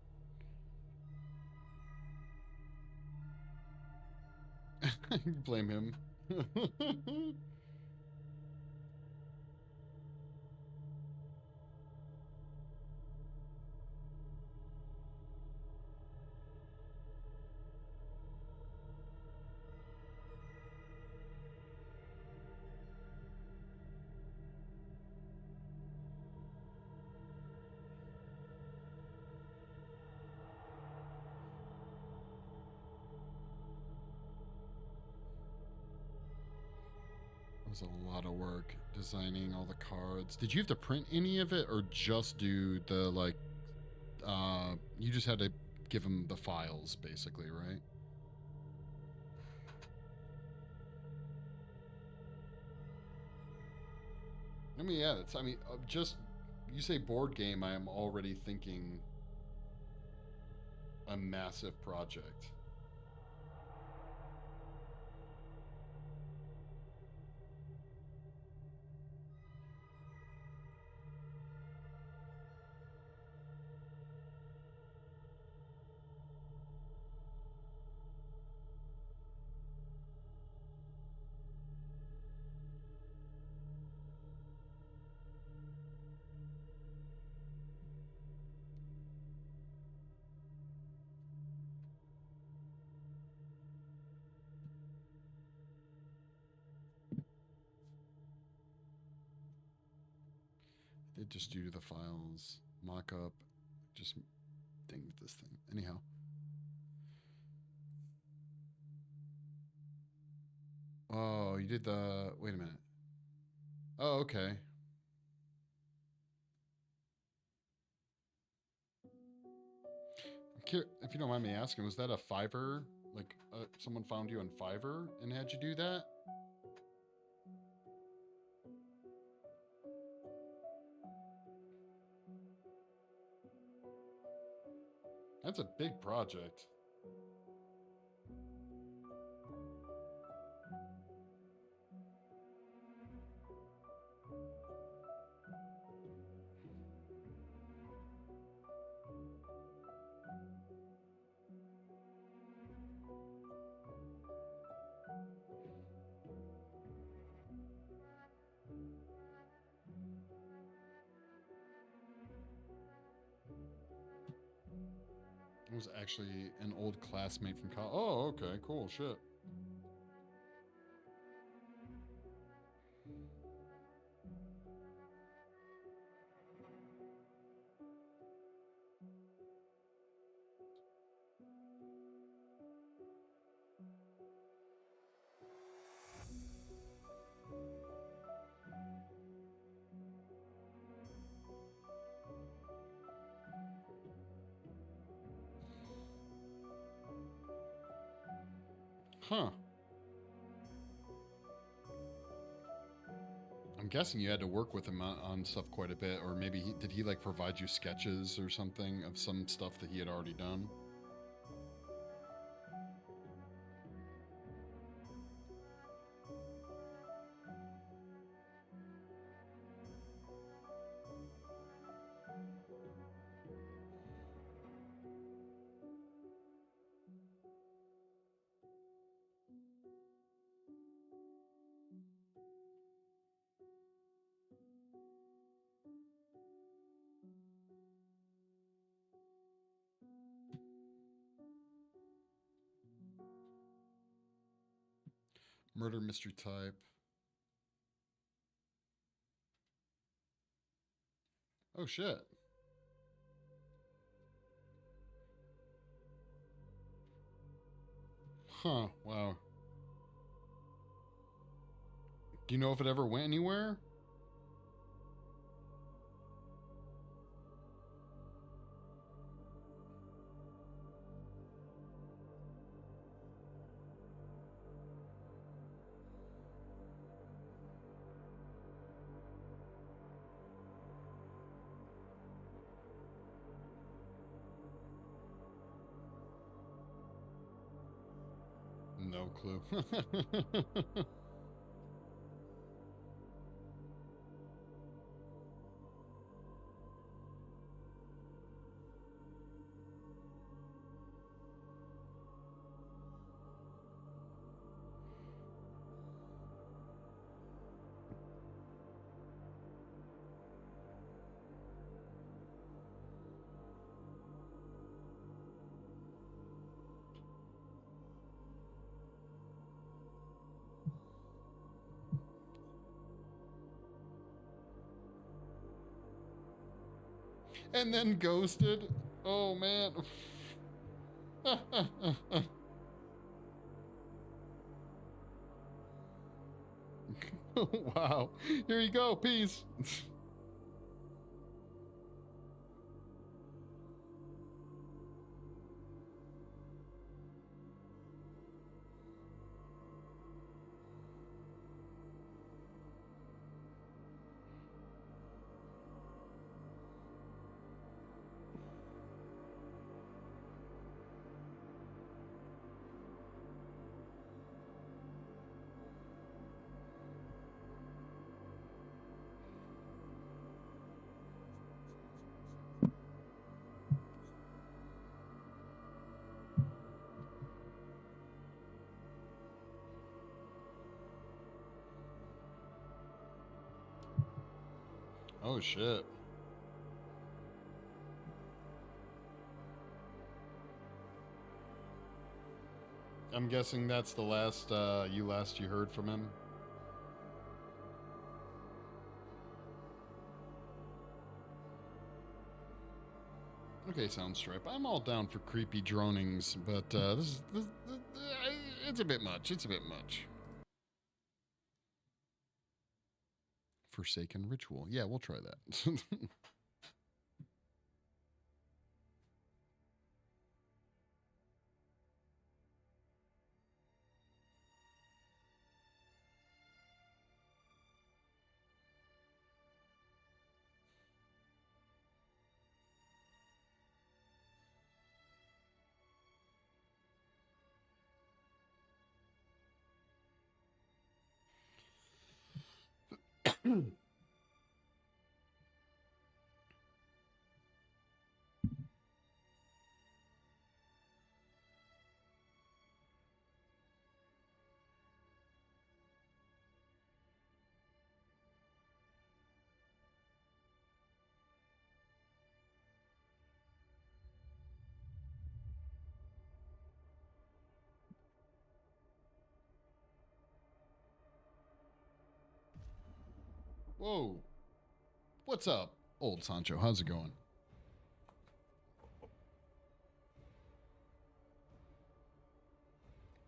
Blame him. It was a lot of work designing all the cards. Did you have to print any of it or just do the like you just had to give them the files basically, right? I mean, yeah, that's I mean, just you say board game, I am already thinking a massive project. Did just do the files mock-up. Just ding with this thing. Anyhow. Oh, you did the... Wait a minute. Oh, okay. If you don't mind me asking, was that a Fiverr? Like, someone found you on Fiverr and had you do that? That's a big project. It was actually an old classmate from college. Oh, okay, cool, shit. Huh. I'm guessing you had to work with him on stuff quite a bit, or maybe did he like provide you sketches or something of some stuff that he had already done? Murder mystery type. Oh shit. Huh, wow. Do you know if it ever went anywhere? No clue. And then ghosted. Oh man. Wow. Here you go. Peace. Oh shit. I'm guessing that's the last you heard from him. Okay, Soundstripe. I'm all down for creepy dronings, but it's a bit much. It's a bit much. Forsaken Ritual. Yeah, we'll try that. Whoa. What's up, old Sancho? How's it going?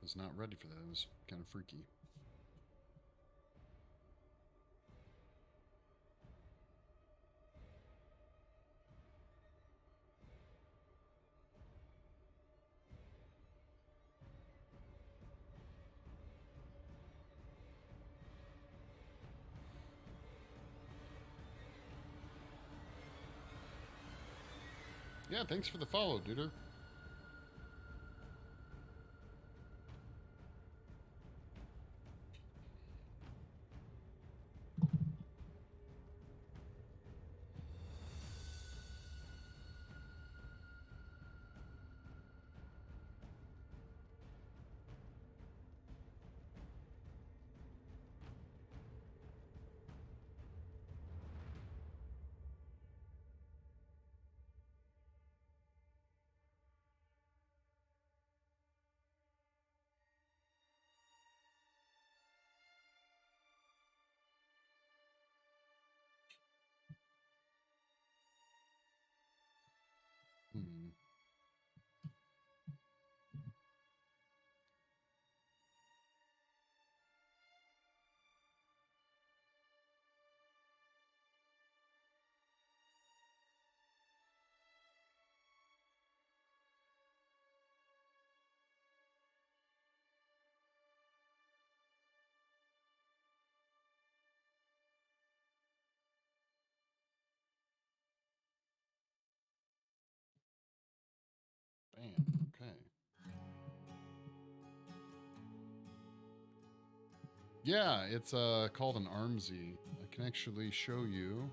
Was not ready for that. It was kind of freaky. Yeah, thanks for the follow, duder. Hmm. Bam. Okay. Yeah, it's called an Armsy. I can actually show you.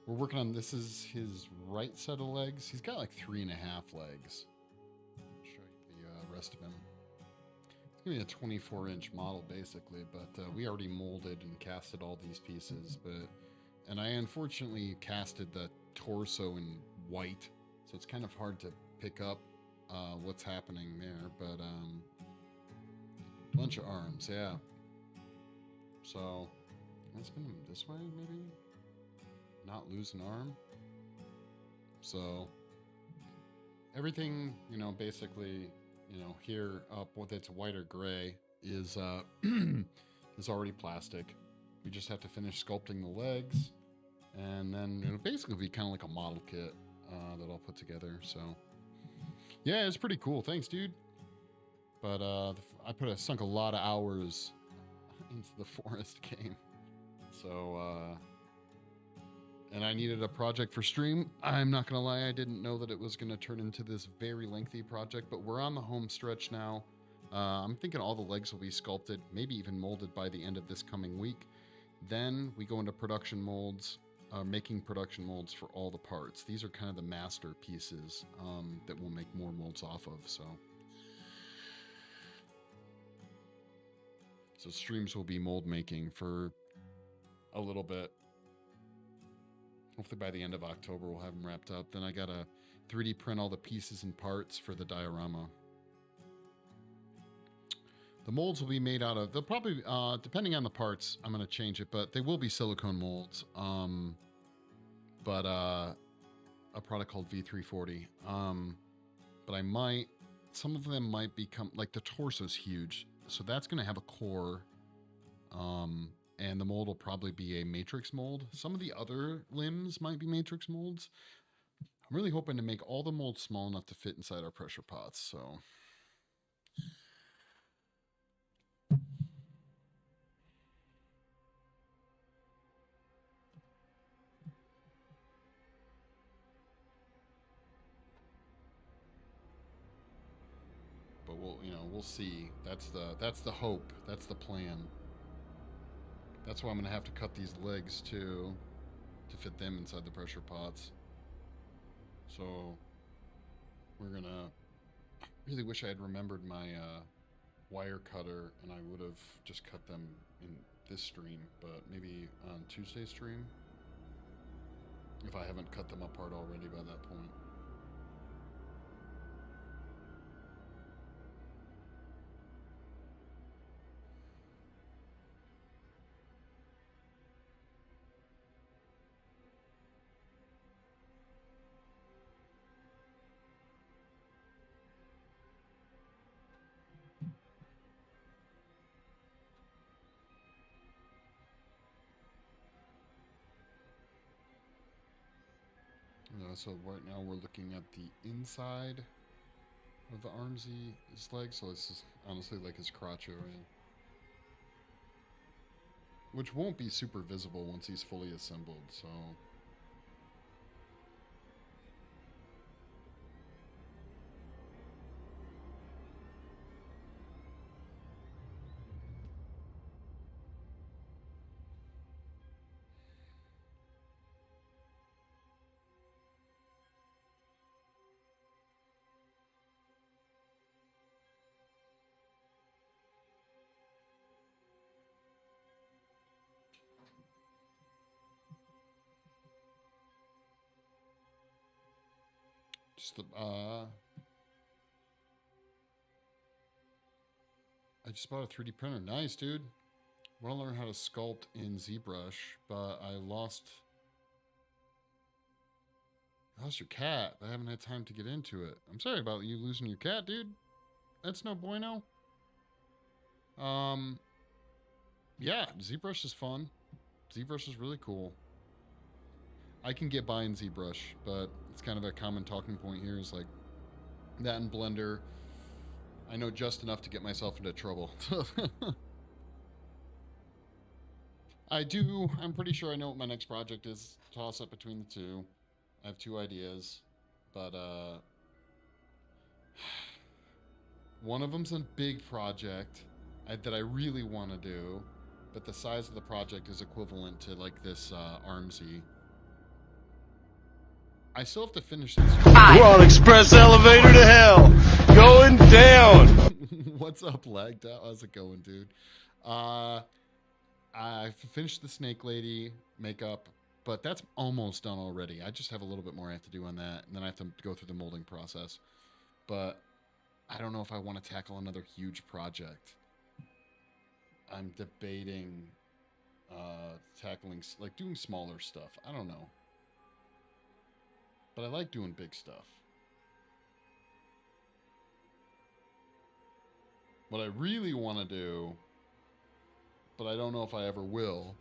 We're working on this is his right set of legs. He's got like 3.5 legs. I'll show you the rest of him. It's gonna be a 24-inch model basically, but we already molded and casted all these pieces. And I unfortunately casted the torso in white, so it's kind of hard to pick up what's happening there. But bunch of arms, yeah. So let's spin him this way, maybe. Not lose an arm. So everything, basically, here up with its white or gray is is already plastic. We just have to finish sculpting the legs, and then it'll basically be kind of like a model kit that I'll put together. So yeah, it's pretty cool. Thanks, dude. But I sunk a lot of hours into the forest game. So and I needed a project for stream. I'm not gonna lie, I didn't know that it was gonna turn into this very lengthy project, but we're on the home stretch now. I'm thinking all the legs will be sculpted, maybe even molded by the end of this coming week. Then we go into production molds, making production molds for all the parts. These are kind of the master pieces that we'll make more molds off of. So streams will be mold making for a little bit. Hopefully by the end of October, we'll have them wrapped up. Then I got to 3D print all the pieces and parts for the diorama. The molds will be made out of, they'll probably, depending on the parts, I'm going to change it, but they will be silicone molds. But a product called V340. But I might, some of them might become, like the torso's huge. So that's going to have a core. And the mold will probably be a matrix mold. Some of the other limbs might be matrix molds. I'm really hoping to make all the molds small enough to fit inside our pressure pots. So but we'll see. That's the hope. That's the plan. That's why I'm gonna have to cut these legs too to fit them inside the pressure pots. So we're gonna. I really wish I had remembered my wire cutter and I would have just cut them in this stream, but maybe on Tuesday's stream if I haven't cut them apart already by that point. So right now we're looking at the inside of the Armsy leg, so this is honestly like his crotch area. Which won't be super visible once he's fully assembled, so... Just the, I just bought a 3D printer. Nice, dude. I want to learn how to sculpt in ZBrush, but I lost your cat. I haven't had time to get into it. I'm sorry about you losing your cat, dude. That's no bueno. Yeah, ZBrush is fun. ZBrush is really cool. I can get by in ZBrush, but it's kind of a common talking point here is like that in Blender. I know just enough to get myself into trouble. I do. I'm pretty sure I know what my next project is. Toss up between the two. I have two ideas, but one of them's a big project that I really want to do, but the size of the project is equivalent to like this Armsy. I still have to finish this. We're on express elevator to hell. Going down. What's up, Lagged Out? How's it going, dude? I finished the Snake Lady makeup, but that's almost done already. I just have a little bit more I have to do on that, and then I have to go through the molding process. But I don't know if I want to tackle another huge project. I'm debating tackling, like, doing smaller stuff. I don't know. But I like doing big stuff. What I really want to do, but I don't know if I ever will,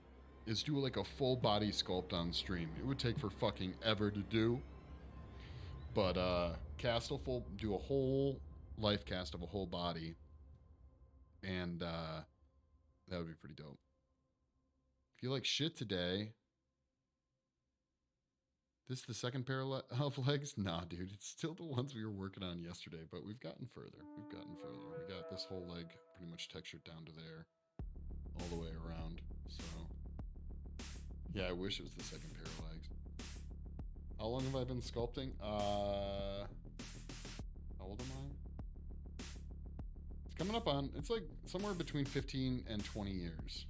is do like a full body sculpt on stream. It would take for fucking ever to do. But do a whole life cast of a whole body. And that would be pretty dope. Feel like shit today. This the second pair of legs? Nah, dude. It's still the ones we were working on yesterday, but we've gotten further. We got this whole leg pretty much textured down to there. All the way around. So, yeah, I wish it was the second pair of legs. How long have I been sculpting? How old am I? It's coming up on, it's like somewhere between 15 and 20 years.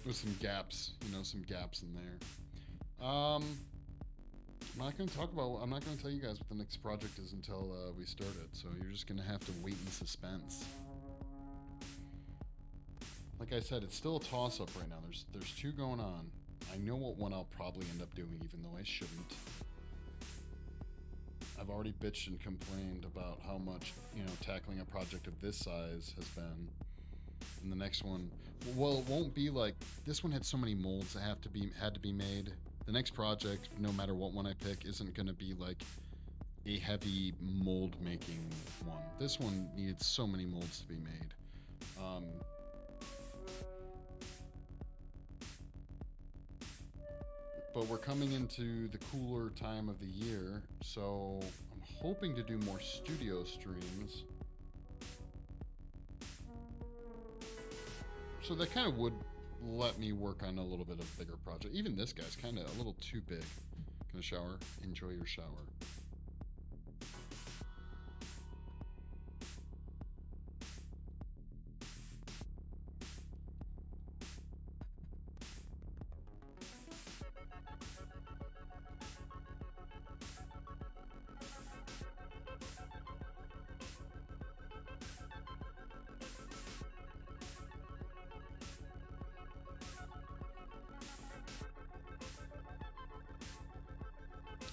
with some gaps, you know, some gaps in there. I'm not going to talk about, I'm not going to tell you guys what the next project is until we start it, so you're just going to have to wait in suspense. Like I said, it's still a toss-up right now. There's two going on. I know what one I'll probably end up doing, even though I shouldn't. I've already bitched and complained about how much, you know, tackling a project of this size has been. And the next one, well, it won't be like, this one had so many molds that had to be made. The next project, no matter what one I pick, isn't going to be like a heavy mold making one. This one needed so many molds to be made. But we're coming into the cooler time of the year, so I'm hoping to do more studio streams. So that kind of would let me work on a little bit of a bigger project. Even this guy's kind of a little too big. Gonna shower? Enjoy your shower.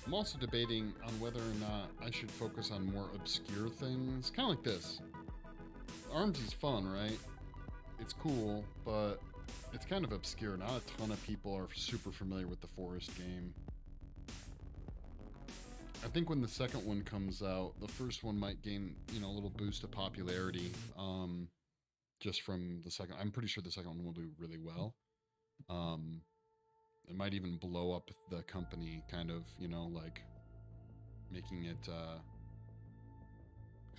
I'm also debating on whether or not I should focus on more obscure things. Kind of like this. Armsy's fun, right? It's cool, but it's kind of obscure. Not a ton of people are super familiar with the Forest game. I think when the second one comes out, the first one might gain, you know, a little boost of popularity. Just from the second. I'm pretty sure the second one will do really well. It might even blow up the company, kind of, you know, like making it, because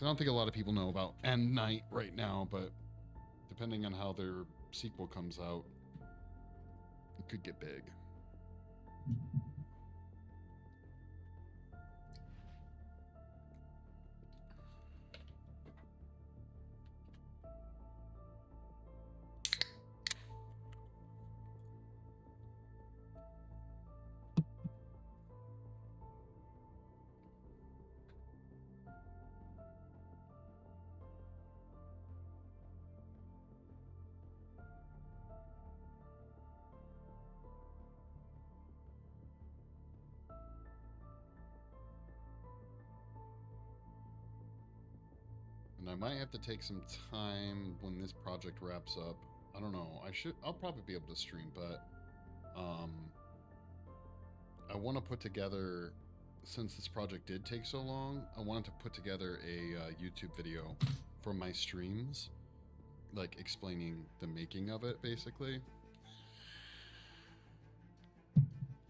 I don't think a lot of people know about End Night right now, but depending on how their sequel comes out, it could get big. And I might have to take some time when this project wraps up. I don't know. I'll probably be able to stream, but I want to put together, since this project did take so long, I wanted to put together a YouTube video for my streams, like explaining the making of it, basically.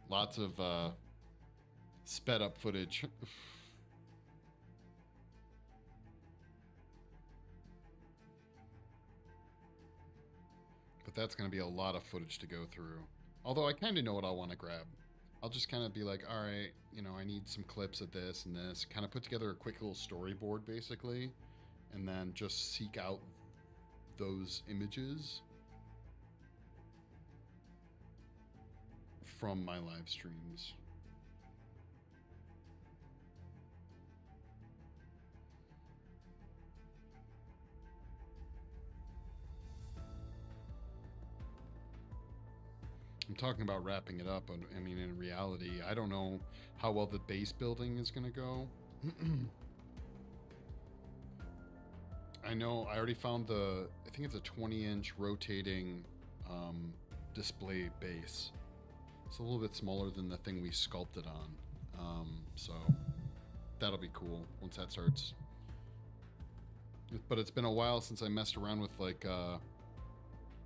Lots of sped up footage. But that's going to be a lot of footage to go through. Although I kind of know what I want to grab. I'll just kind of be like, all right, you know, I need some clips of this and this. Kind of put together a quick little storyboard, basically. And then just seek out those images from my live streams. I'm talking about wrapping it up, but I mean, in reality, I don't know how well the base building is going to go. I know I already found I think it's a 20-inch rotating display base. It's a little bit smaller than the thing we sculpted on. So that'll be cool once that starts. But it's been a while since I messed around with like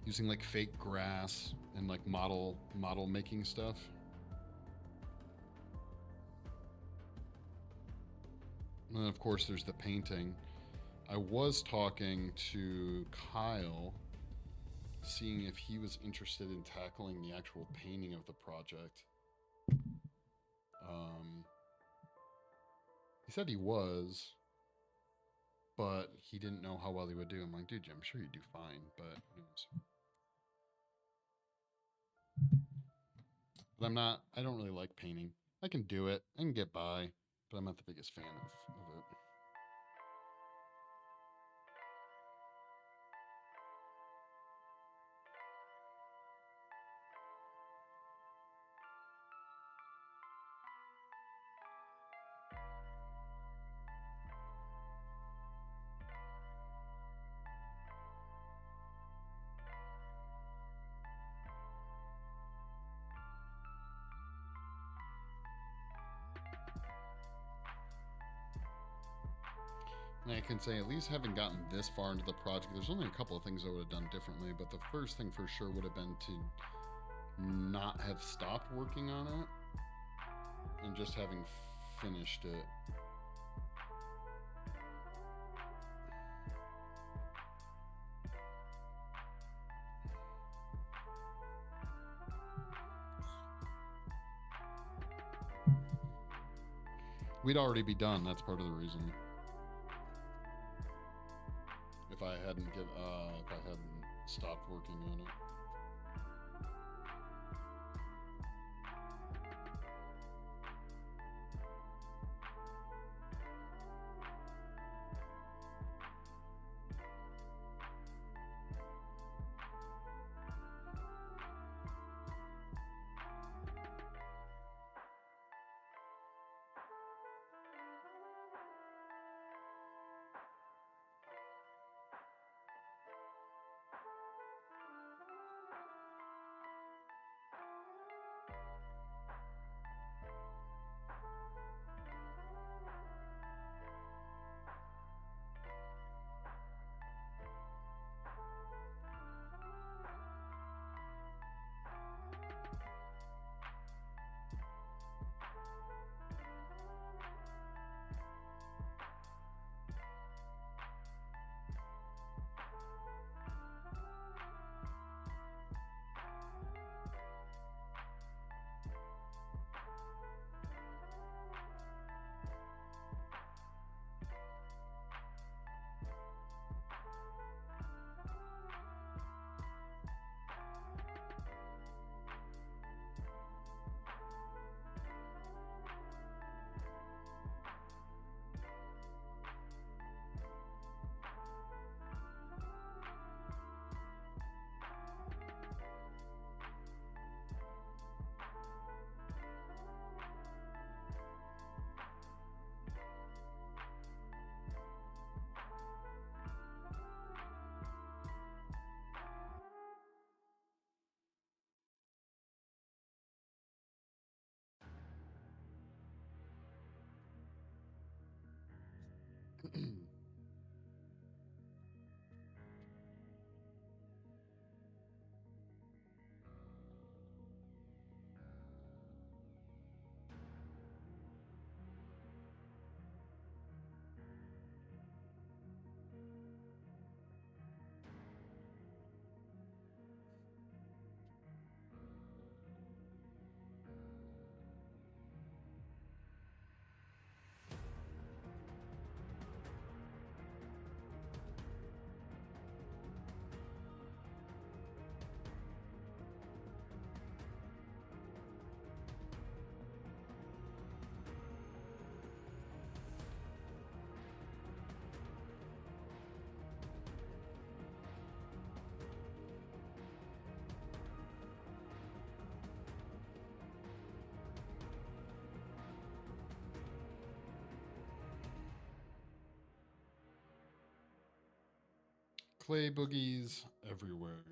using like fake grass and like model making stuff. And then of course there's the painting. I was talking to Kyle, seeing if he was interested in tackling the actual painting of the project. He said he was, but he didn't know how well he would do. I'm like, dude, I'm sure you'd do fine, but who knows? But I don't really like painting. I can do it. I can get by, but I'm not the biggest fan of it. And I can say, at least having gotten this far into the project, there's only a couple of things I would have done differently, but the first thing for sure would have been to not have stopped working on it and just having finished it. We'd already be done. That's part of the reason. If I hadn't stopped working on it. Clay boogies everywhere.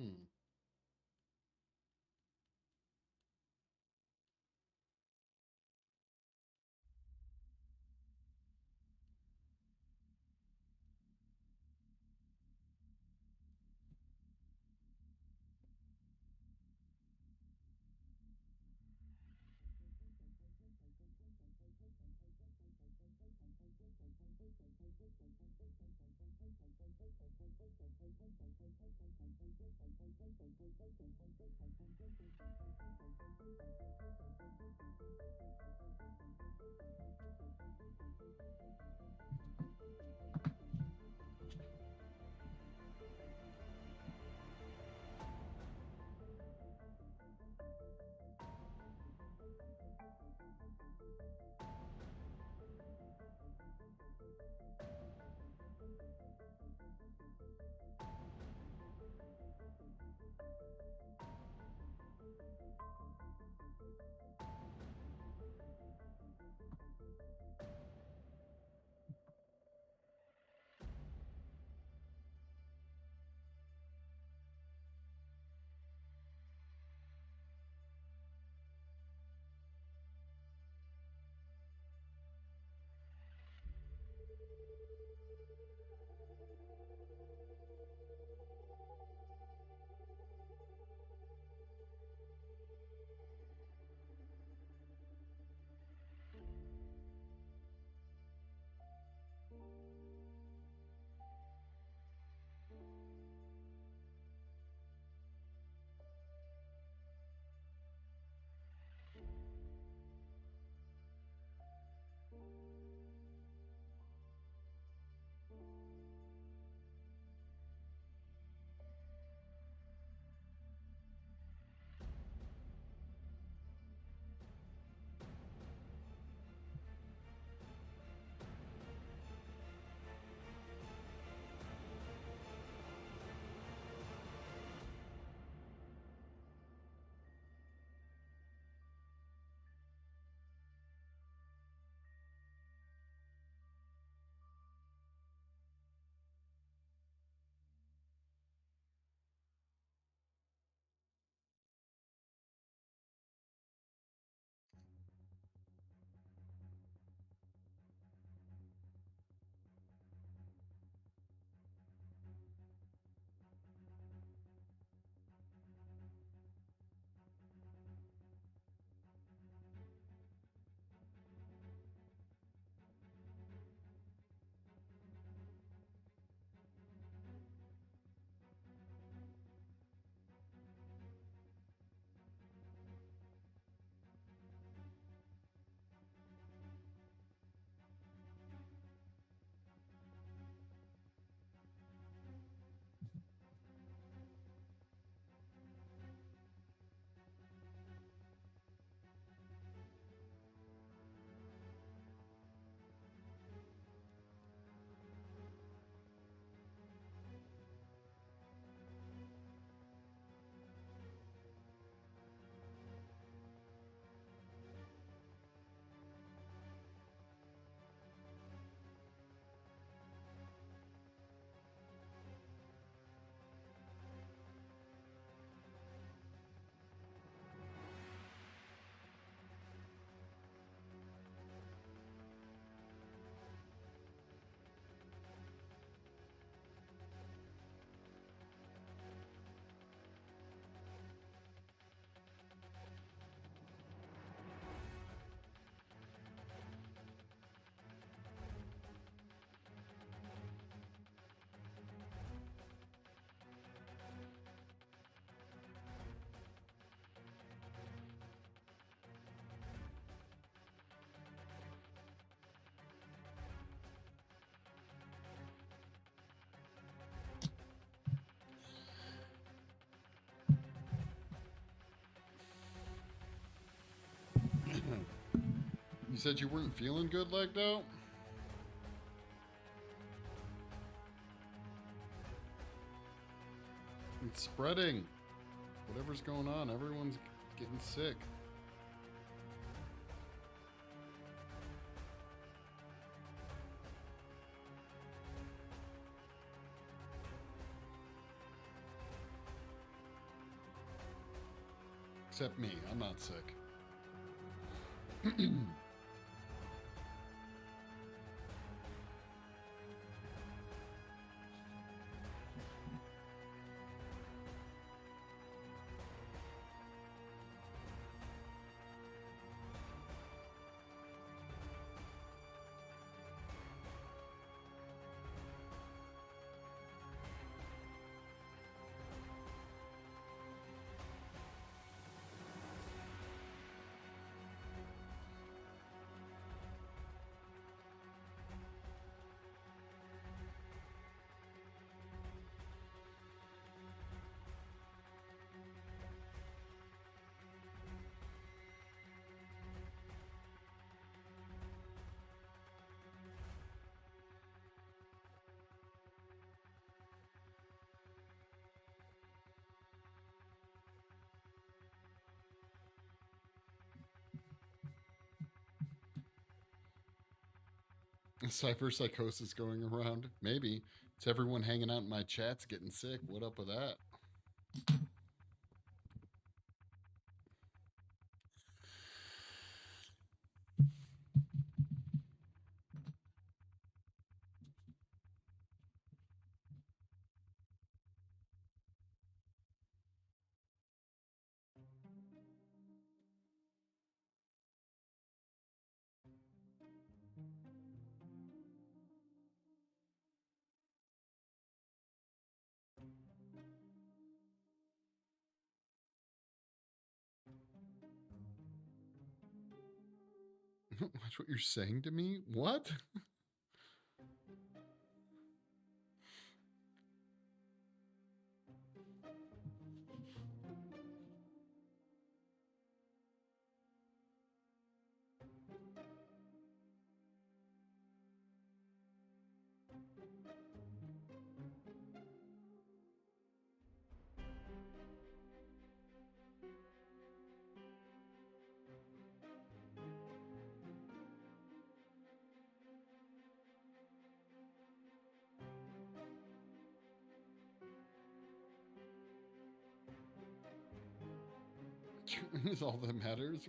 Hmm. You said you weren't feeling good, like though? It's spreading. Whatever's going on, everyone's getting sick. Except me. I'm not sick. Cyberpsychosis going around? Maybe. It's everyone hanging out in my chats getting sick. What up with that? Watch what you're saying to me? What? Is all that matters?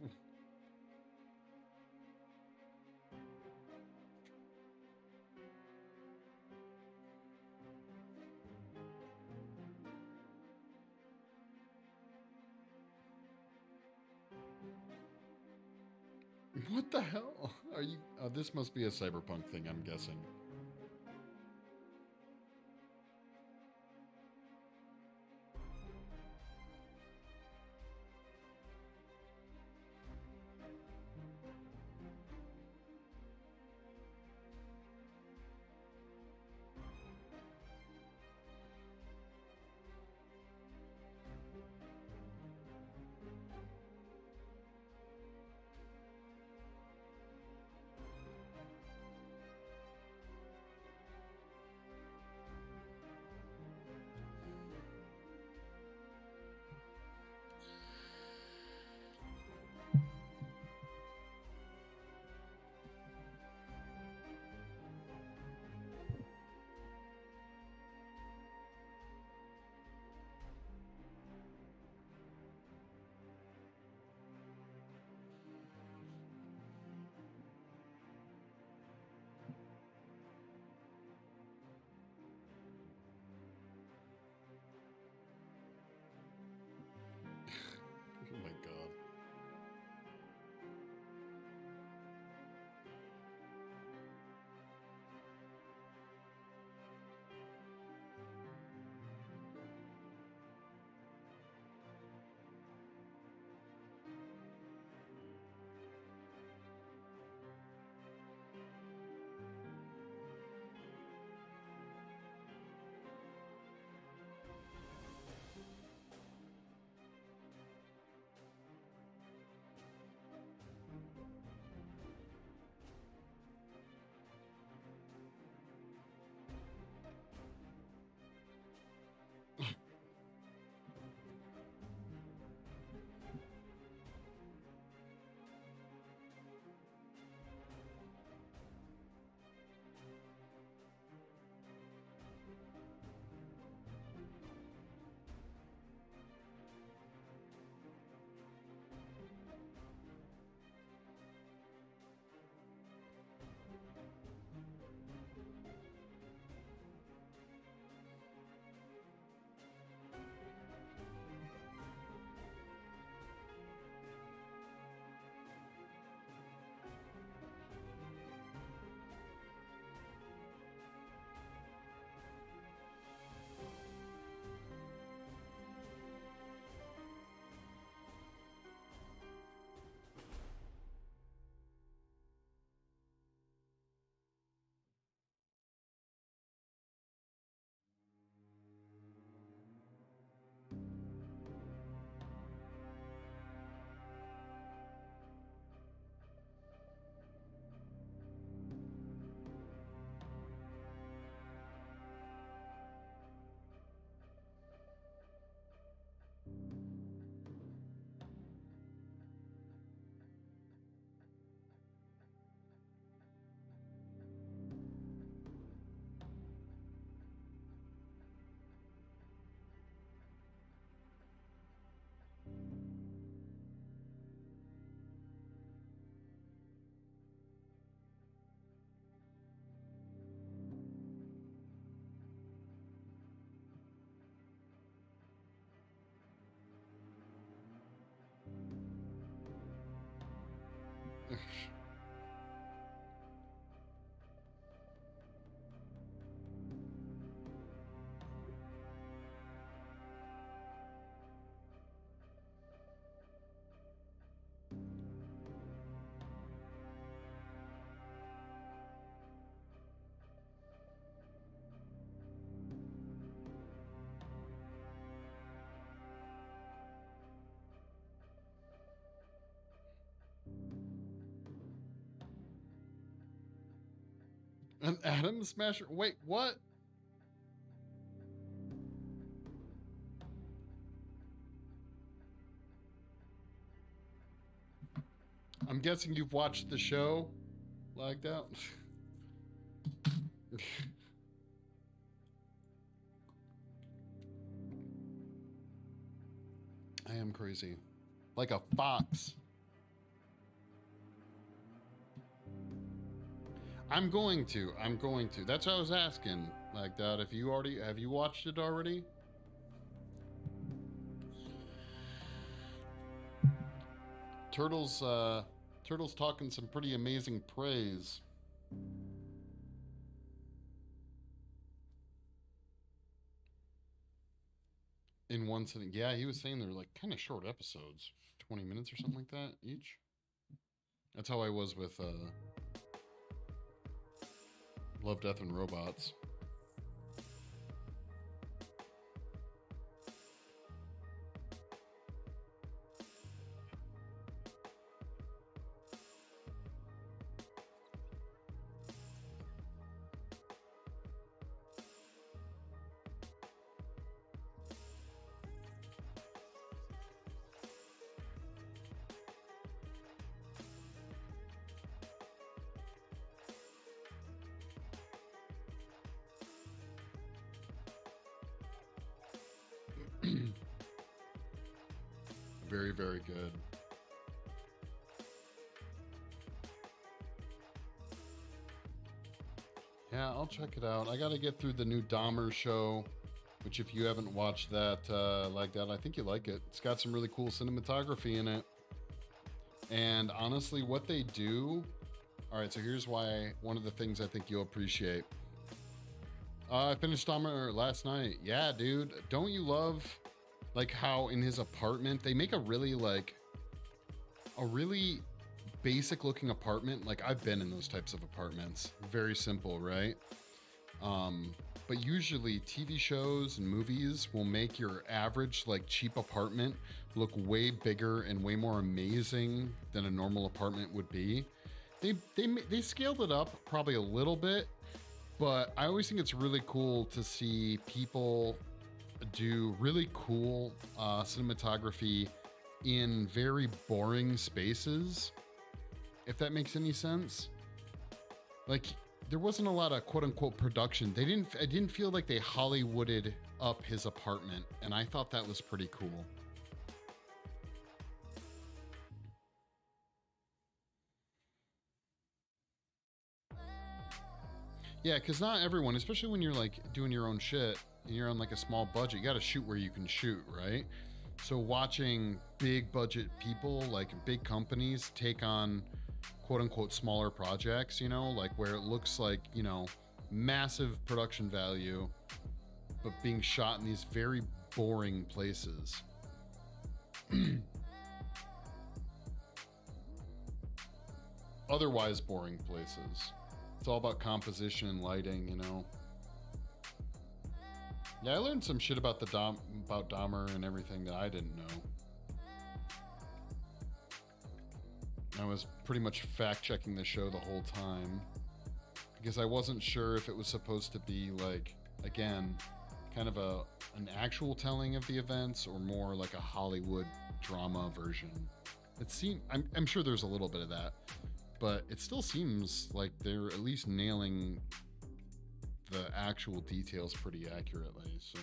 What the hell? Are you. This must be a cyberpunk thing, I'm guessing. An atom smasher? Wait, what? I'm guessing you've watched the show like that. I am crazy. Like a fox. I'm going to. That's what I was asking. Like that. If you already have you watched it already? Turtle's talking some pretty amazing praise. In one sitting. Yeah, he was saying they're like kind of short episodes. 20 minutes or something like that each. That's how I was with Love, Death, and Robots. Very, very good. Yeah, I'll check it out. I got to get through the new Dahmer show, which if you haven't watched that like that, I think you like it. It's got some really cool cinematography in it. And honestly, what they do... All right, so here's why one of the things I think you'll appreciate. I finished Dahmer last night. Yeah, dude. Don't you love... like how in his apartment they make a really basic looking apartment. Like I've been in those types of apartments, very simple, right? But usually TV shows and movies will make your average like cheap apartment look way bigger and way more amazing than a normal apartment would be. They scaled it up probably a little bit, but I always think it's really cool to see people do really cool cinematography in very boring spaces, if that makes any sense. Like there wasn't a lot of quote unquote production. I didn't feel like they Hollywooded up his apartment, and I thought that was pretty cool. Yeah, because not everyone, especially when you're like doing your own shit and you're on like a small budget, you got to shoot where you can shoot, right? So watching big budget people, like big companies, take on quote unquote smaller projects, you know, like where it looks like, you know, massive production value, but being shot in these very boring places. Otherwise boring places. It's all about composition and lighting, you know. Yeah, I learned some shit about about Dahmer and everything that I didn't know. I was pretty much fact-checking the show the whole time because I wasn't sure if it was supposed to be like, again, kind of an actual telling of the events or more like a Hollywood drama version. It seemed, I'm sure there's a little bit of that, but it still seems like they're at least nailing the actual details pretty accurately, so...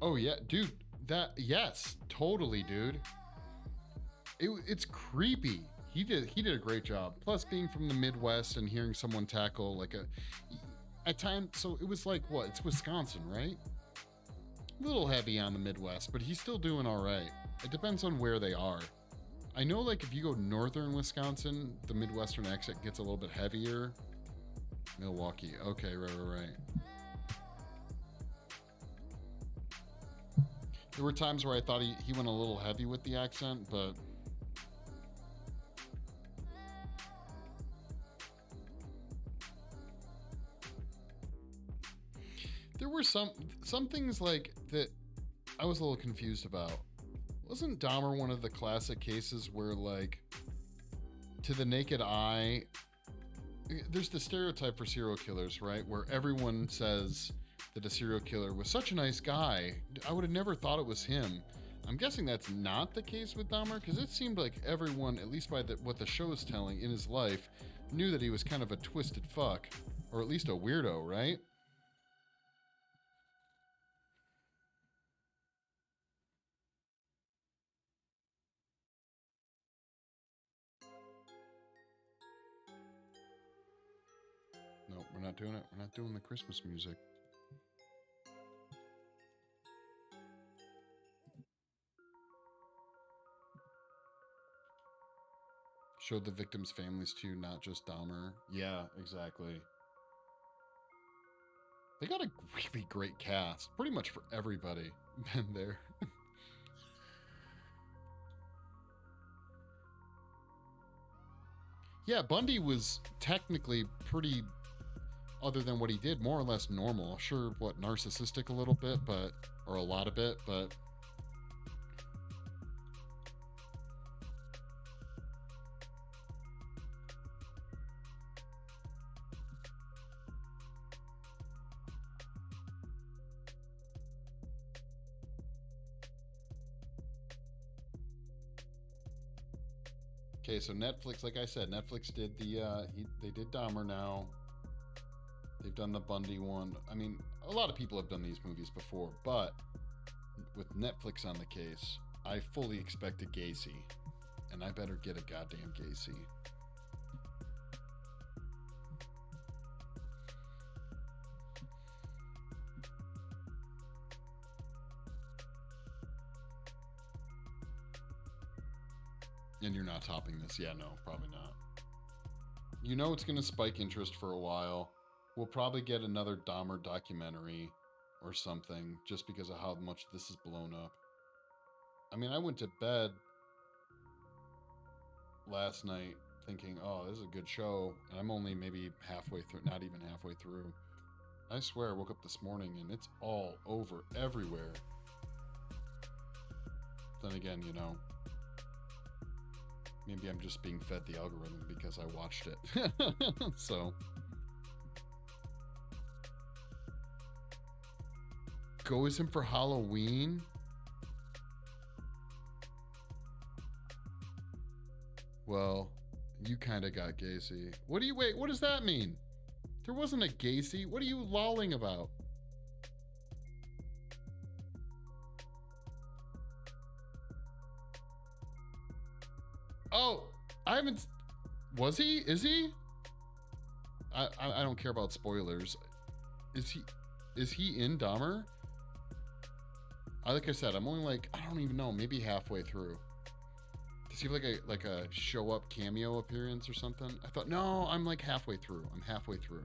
Oh yeah, dude. Yes, totally, dude. It's creepy. He did a great job. Plus, being from the Midwest and hearing someone tackle like a at times. So it was like what? It's Wisconsin, right? A little heavy on the Midwest, but he's still doing all right. It depends on where they are. I know, like if you go northern Wisconsin, the Midwestern accent gets a little bit heavier. Milwaukee. Okay, right. There were times where I thought he went a little heavy with the accent, but there were some things like that I was a little confused about. Wasn't Dahmer one of the classic cases where, like, to the naked eye, there's the stereotype for serial killers, right? Where everyone says that a serial killer was such a nice guy. I would have never thought it was him. I'm guessing that's not the case with Dahmer, because it seemed like everyone, at least by what the show is telling in his life, knew that he was kind of a twisted fuck, or at least a weirdo, right? No, we're not doing it. We're not doing the Christmas music. Showed the victims' families too, not just Dahmer. Yeah, exactly. They got a really great cast, pretty much for everybody been there. Yeah, Bundy was technically pretty, other than what he did, more or less normal. Sure, what, narcissistic a little bit, but, or a lot of it, but okay, so Netflix, like I said, Netflix did they did Dahmer now. They've done the Bundy one. I mean, a lot of people have done these movies before, but with Netflix on the case, I fully expect a Gacy, and I better get a goddamn Gacy. And you're not topping this. Yeah, no, probably not. You know it's going to spike interest for a while. We'll probably get another Dahmer documentary or something just because of how much this is blown up. I mean, I went to bed last night thinking, oh, this is a good show. And I'm only maybe halfway through, not even halfway through. I swear I woke up this morning and it's all over everywhere. Then again, you know, maybe I'm just being fed the algorithm because I watched it. So. Go as him for Halloween? Well, you kind of got Gacy. Wait, what does that mean? There wasn't a Gacy. What are you lolling about? Oh, I haven't. Was he? Is he? I don't care about spoilers. Is he in Dahmer? Like I said, I'm only like, I don't even know, maybe halfway through. Does he have like a show up cameo appearance or something? I thought, no, I'm like halfway through. I'm halfway through.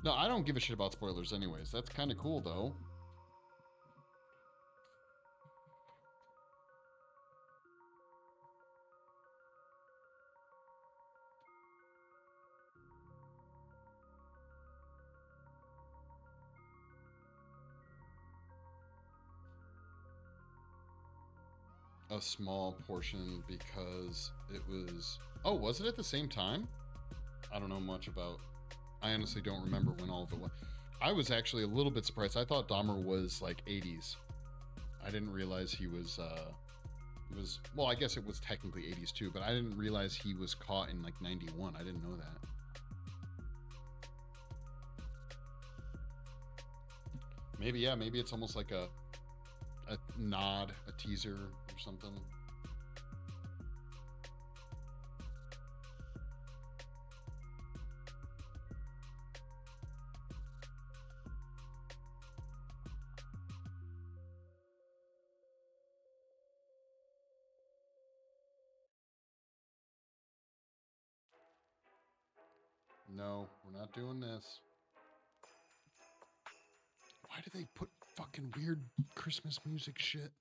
No, I don't give a shit about spoilers anyways. That's kind of cool though. A small portion because it was. Oh, was it at the same time? I don't know much about. I honestly don't remember when all of it was. I was actually a little bit surprised. I thought Dahmer was like 80s. I didn't realize he was. Well, I guess it was technically 80s too, but I didn't realize he was caught in like 91. I didn't know that. Maybe, yeah, maybe it's almost like a nod, a teaser or something. No, we're not doing this. Why do they put fucking weird Christmas music shit?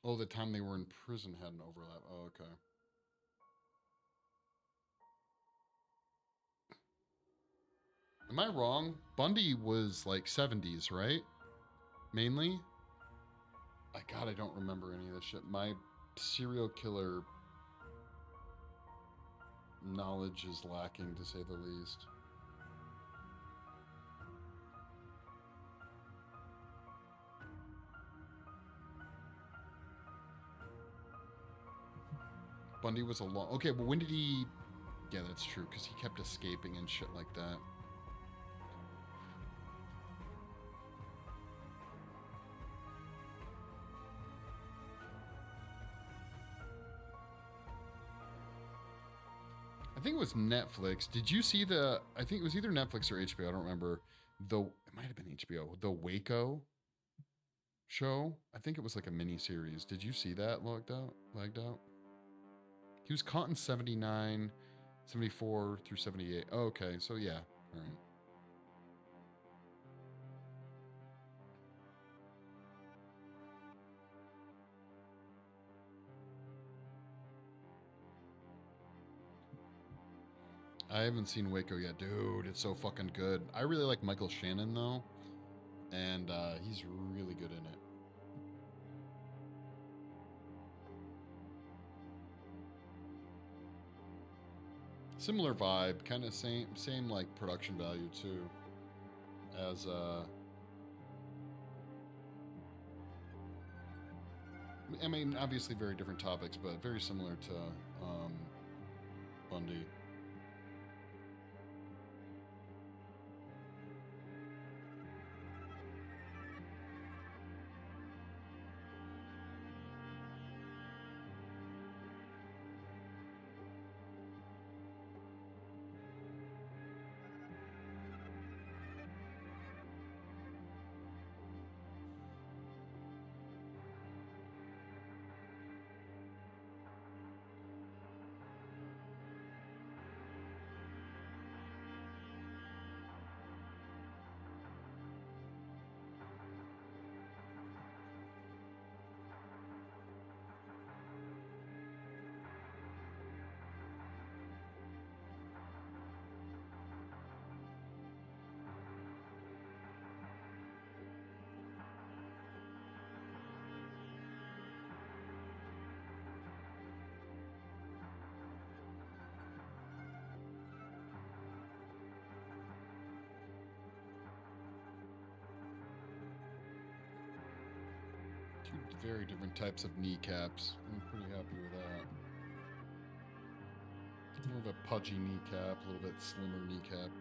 Oh, the time they were in prison had an overlap. Oh, okay. Am I wrong? Bundy was like 70s, right? Mainly? God, I don't remember any of this shit. My serial killer knowledge is lacking, to say the least. Bundy was a long... Okay, but when did he... Yeah, that's true, because he kept escaping and shit like that. I think it was Netflix. Did you see the... I think it was either Netflix or HBO. I don't remember. It might have been HBO. The Waco show. I think it was like a mini series. Did you see that lagged out? He was caught in 79, 74 through 78. Oh, okay. So yeah. All right. I haven't seen Waco yet. Dude, it's so fucking good. I really like Michael Shannon though. And he's really good in it. Similar vibe, kind of same like production value too, as I mean, obviously very different topics, but very similar to Bundy. Two very different types of kneecaps. I'm pretty happy with that. More of a pudgy kneecap, a little bit slimmer kneecap.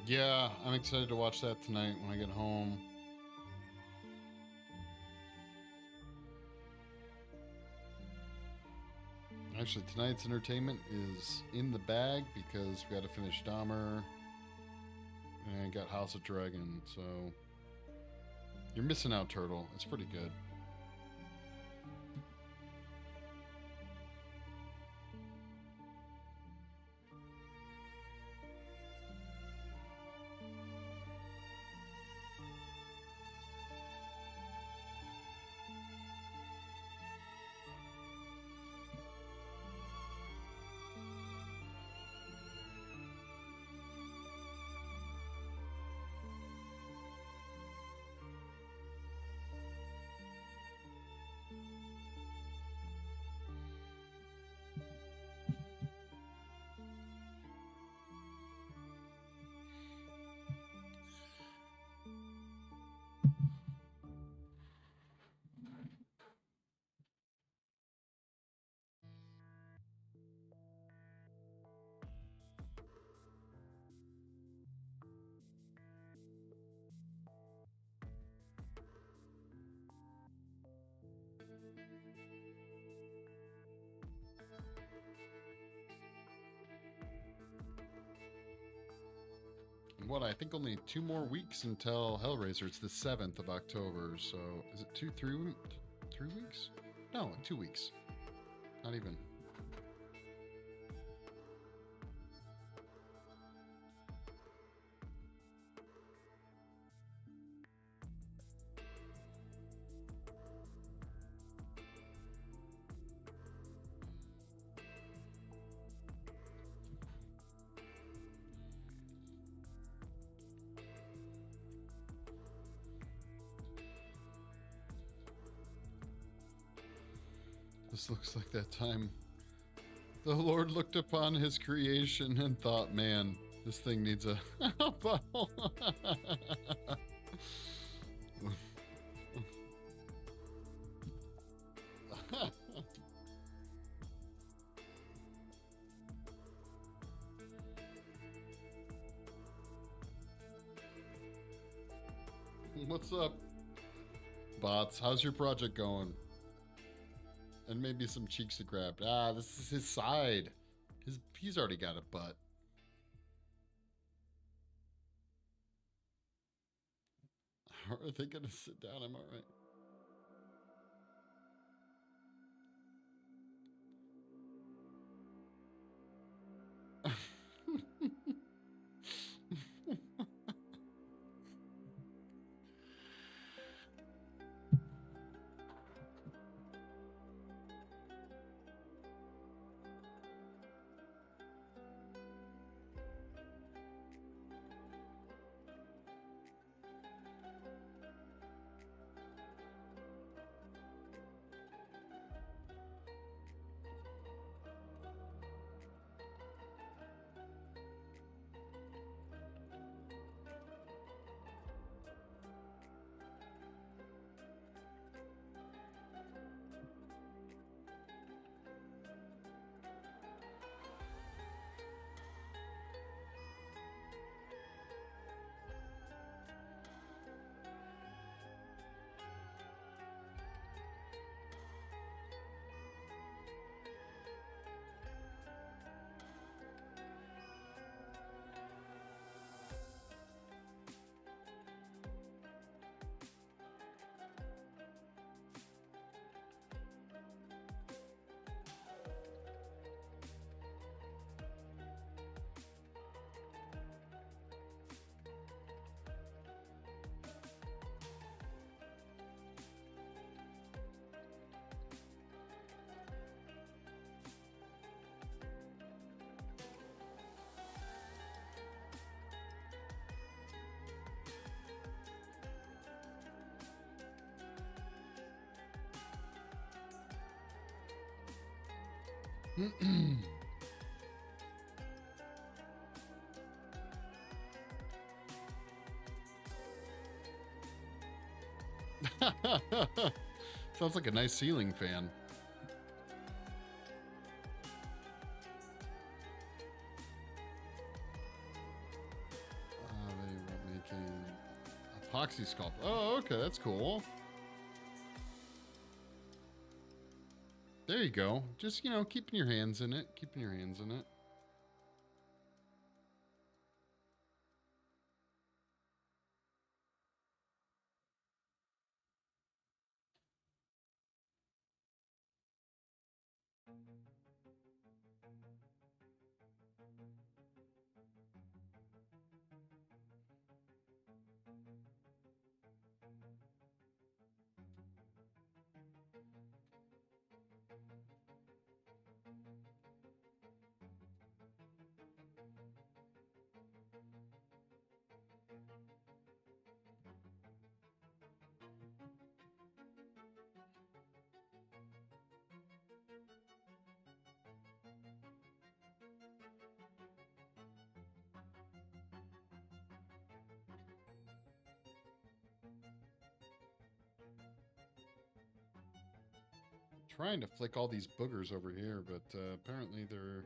Yeah, I'm excited to watch that tonight when I get home. Actually, tonight's entertainment is in the bag because we got to finish Dahmer and got House of Dragon. So you're missing out, Turtle. It's pretty good. What, I think only 2 more weeks until Hellraiser. It's the 7th of October. So is it 3 weeks? No, 2 weeks. Not even. This looks like that time the Lord looked upon his creation and thought, man, this thing needs a bottle. What's up, bots? How's your project going? And maybe some cheeks to grab. Ah, this is his side. He's already got a butt. Are they gonna sit down? I'm all right. Sounds like a nice ceiling fan. epoxy sculpt. Oh, okay, that's cool. There you go. Just, keeping your hands in it. Keeping your hands in it. Trying to flick all these boogers over here, but apparently they're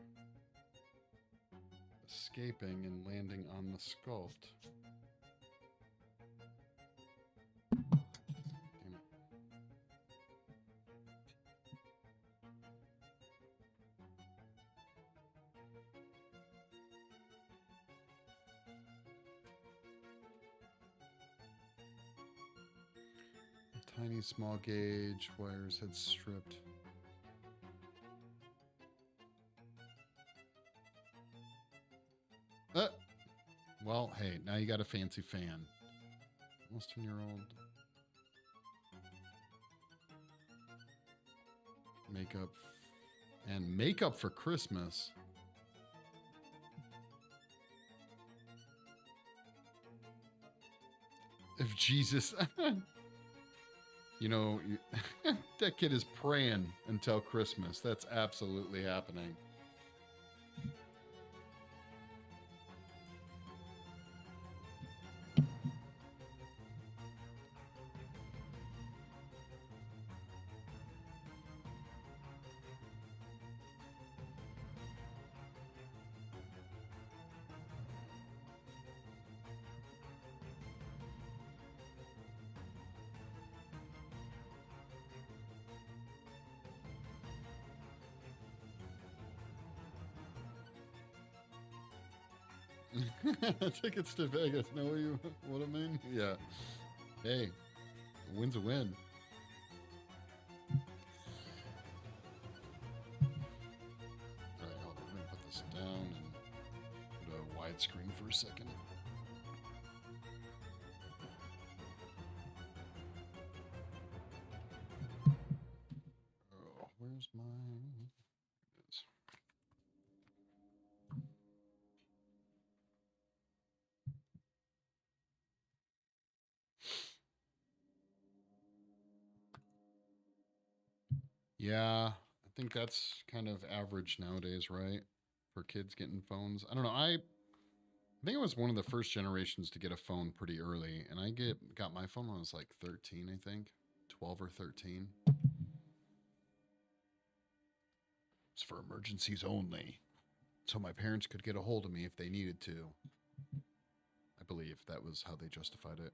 escaping and landing on the sculpt. Damn it. Tiny small gauge wires had stripped. Well, hey, now you got a fancy fan. Almost 10-year-old. Makeup. And makeup for Christmas. If Jesus... that kid is praying until Christmas. That's absolutely happening. Tickets to Vegas. Know what I mean? Yeah. Hey, a win's a win. All right, hold on. I'm gonna put this down and go to a widescreen for a second. Oh, where's my? It is. Yeah, I think that's kind of average nowadays, right? For kids getting phones. I don't know. I think I was one of the first generations to get a phone pretty early, and I got my phone when I was like 13, I think. 12 or 13. It's for emergencies only. So my parents could get a hold of me if they needed to. I believe that was how they justified it.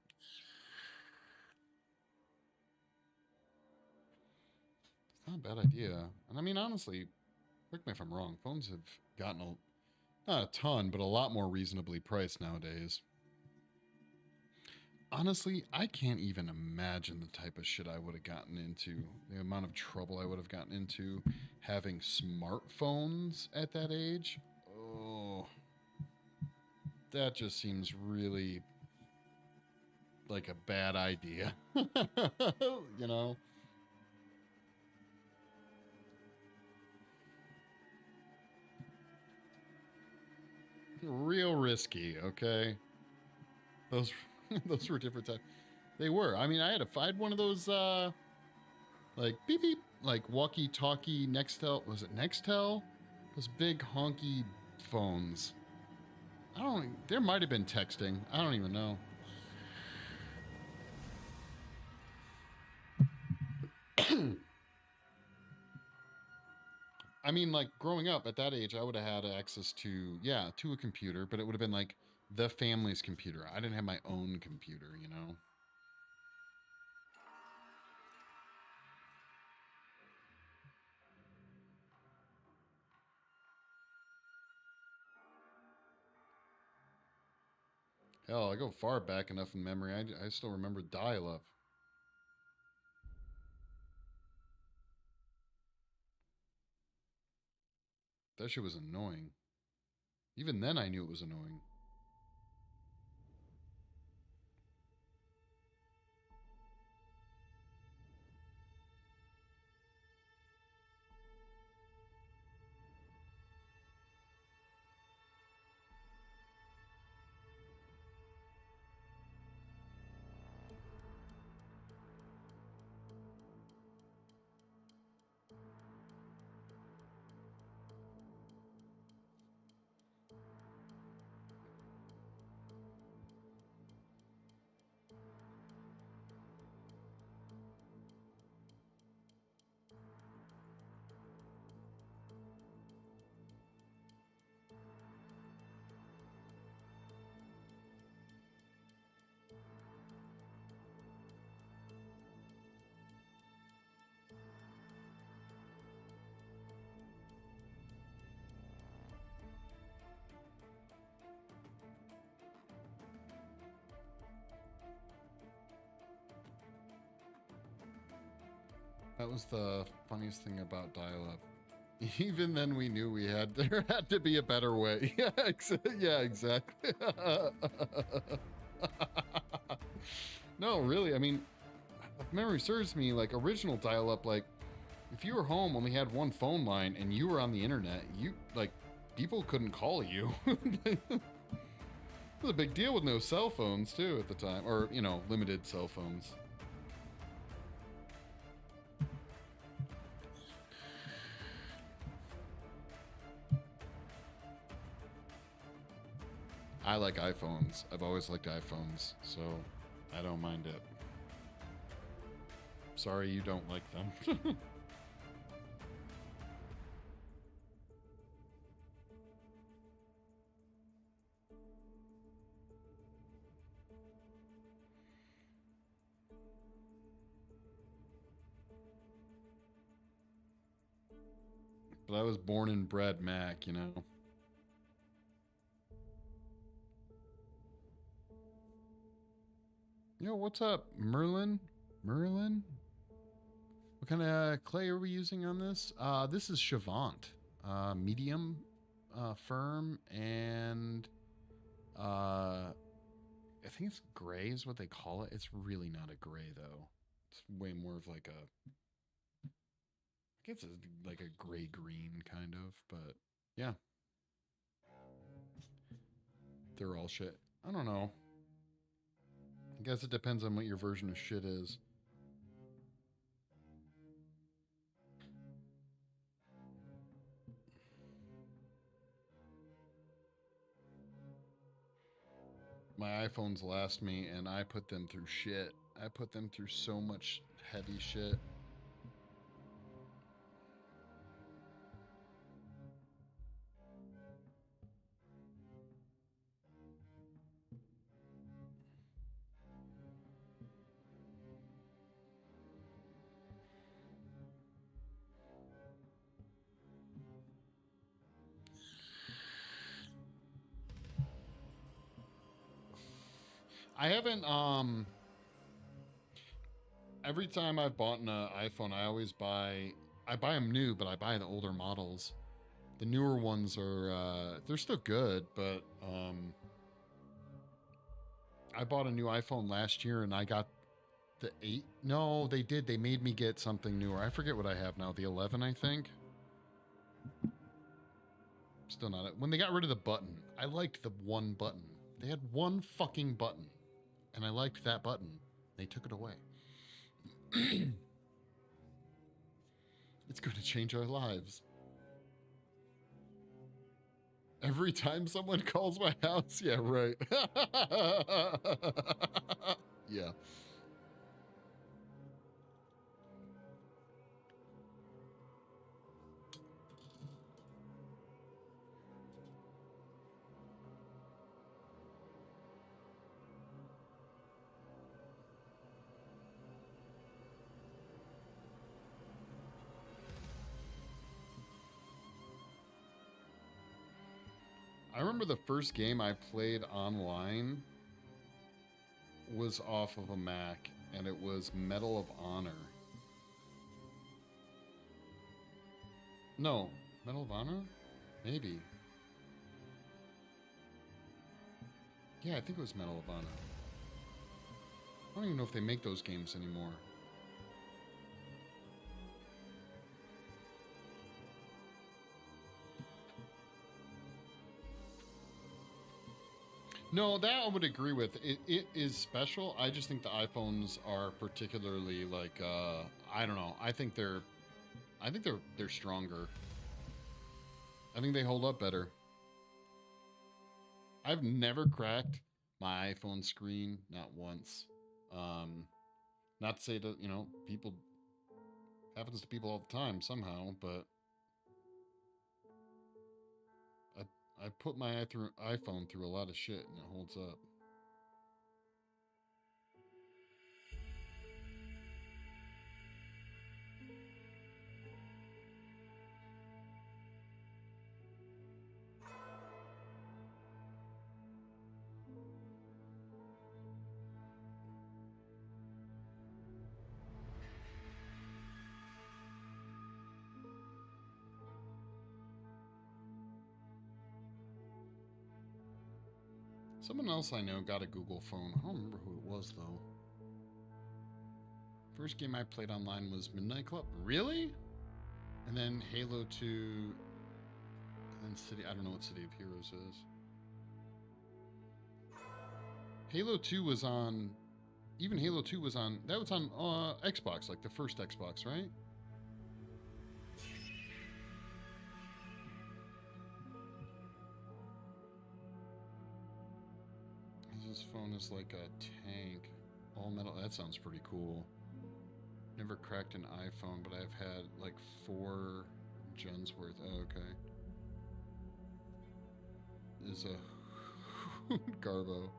It's not a bad idea. And I mean, honestly, correct me if I'm wrong, phones have gotten not a ton, but a lot more reasonably priced nowadays. Honestly, I can't even imagine the type of shit I would have gotten into, the amount of trouble I would have gotten into having smartphones at that age. Oh, that just seems really like a bad idea. You know? Real risky, okay? Those those were different times. They were. I mean, I had one of those like beep beep, like walkie-talkie Nextel. Was it Nextel? Those big honky phones. There might have been texting. I don't even know. I mean, like growing up at that age, I would have had access to a computer, but it would have been like the family's computer. I didn't have my own computer, you know? Hell, I go far back enough in memory. I still remember dial-up. That shit was annoying. Even then, I knew it was annoying. That was the funniest thing about dial-up. Even then, we knew there had to be a better way. Yeah, exactly. No, really. I mean, if memory serves me, like original dial-up, like if you were home, only had one phone line, and you were on the internet, people couldn't call you. It was a big deal with no cell phones too at the time, or limited cell phones. I like iPhones. I've always liked iPhones, so I don't mind it. Sorry you don't like them. But I was born and bred Mac, you know. Yo, what's up, Merlin? Merlin? What kind of clay are we using on this? This is Chavant. Medium firm, and I think it's gray is what they call it. It's really not a gray, though. It's way more of like I guess it's like a gray-green kind of, but yeah. They're all shit. I don't know. I guess it depends on what your version of shit is. My iPhones last me, and I put them through shit. I put them through so much heavy shit. I haven't every time I've bought an iPhone, I buy them new, but I buy the older models. The newer ones are they're still good, but I bought a new iPhone last year and I got the 8. No, they did. They made me get something newer. I forget what I have now. The 11, I think. Still not it. When they got rid of the button, I liked the one button. They had one fucking button, and I liked that button. They took it away. It's going to change our lives. Every time someone calls my house, yeah, right. Yeah. I remember the first game I played online was off of a Mac, and it was Medal of Honor. No, Medal of Honor? Maybe. Yeah, I think it was Medal of Honor. I don't even know if they make those games anymore. No, that I would agree with. It is special. I just think the iPhones are particularly like I don't know. I think they're stronger. I think they hold up better. I've never cracked my iPhone screen, not once. Not to say that, you know, people happens to people all the time somehow, but I put my iPhone through a lot of shit and it holds up. Someone else I know got a Google phone. I don't remember who it was though. First game I played online was Midnight Club. Really? And then Halo 2, and then City. I don't know what City of Heroes is. Halo 2 was on. Even Halo 2 was on. That was on Xbox, like the first Xbox, right? This phone is like a tank. All metal. That sounds pretty cool. Never cracked an iPhone, but I've had like 4 gens worth. Oh, okay. Is a Garbo.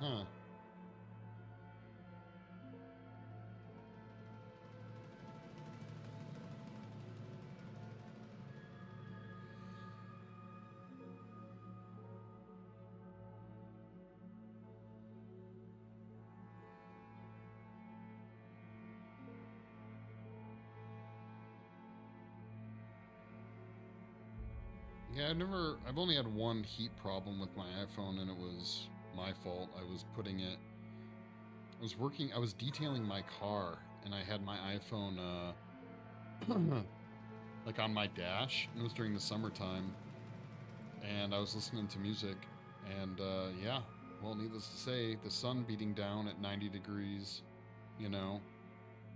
Huh. Yeah, I've only had one heat problem with my iPhone, and it was my fault. I was detailing my car, and I had my iPhone, like on my dash. It was during the summertime, and I was listening to music, and, yeah, well, needless to say, the sun beating down at 90 degrees, you know,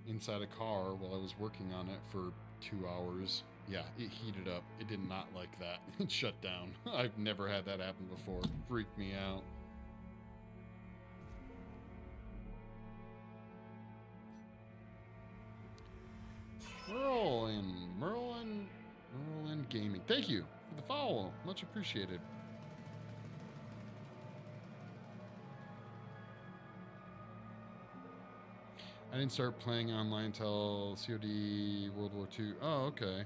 inside a car while I was working on it for 2 hours. Yeah, it heated up. It did not like that. It shut down. I've never had that happen before. It freaked me out. Merlin Gaming. Thank you for the follow. Much appreciated. I didn't start playing online until COD World War II. Oh, okay.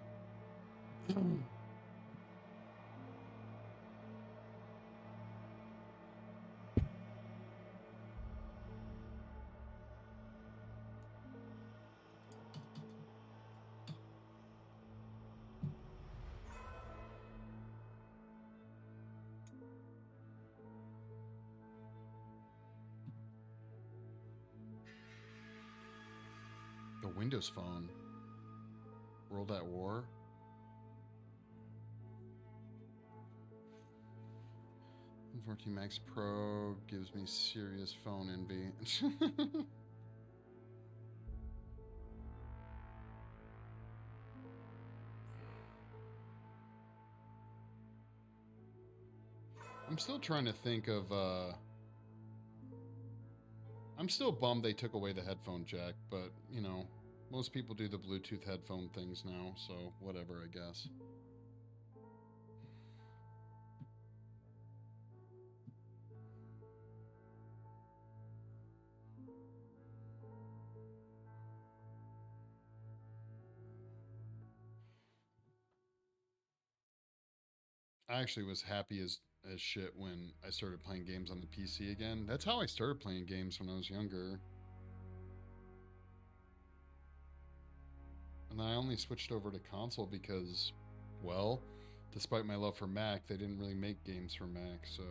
The Windows Phone. World at War. N14 Max Pro gives me serious phone envy. I'm still trying to think of, I'm still bummed they took away the headphone jack, but, you know, most people do the Bluetooth headphone things now, so whatever, I guess. I actually was happy as shit when I started playing games on the PC again. That's how I started playing games when I was younger. And then I only switched over to console because, well, despite my love for Mac, they didn't really make games for Mac, so.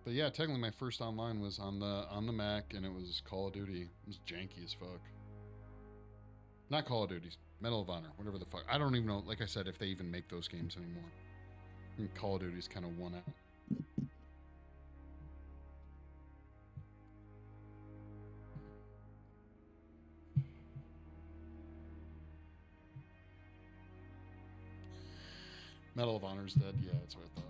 But yeah, technically my first online was on the Mac, and it was Call of Duty. It was janky as fuck. Not Call of Duty, Medal of Honor, whatever the fuck. I don't even know, like I said, if they even make those games anymore. I mean, Call of Duty's kind of won out. Medal of Honor's dead. Yeah, that's what I thought.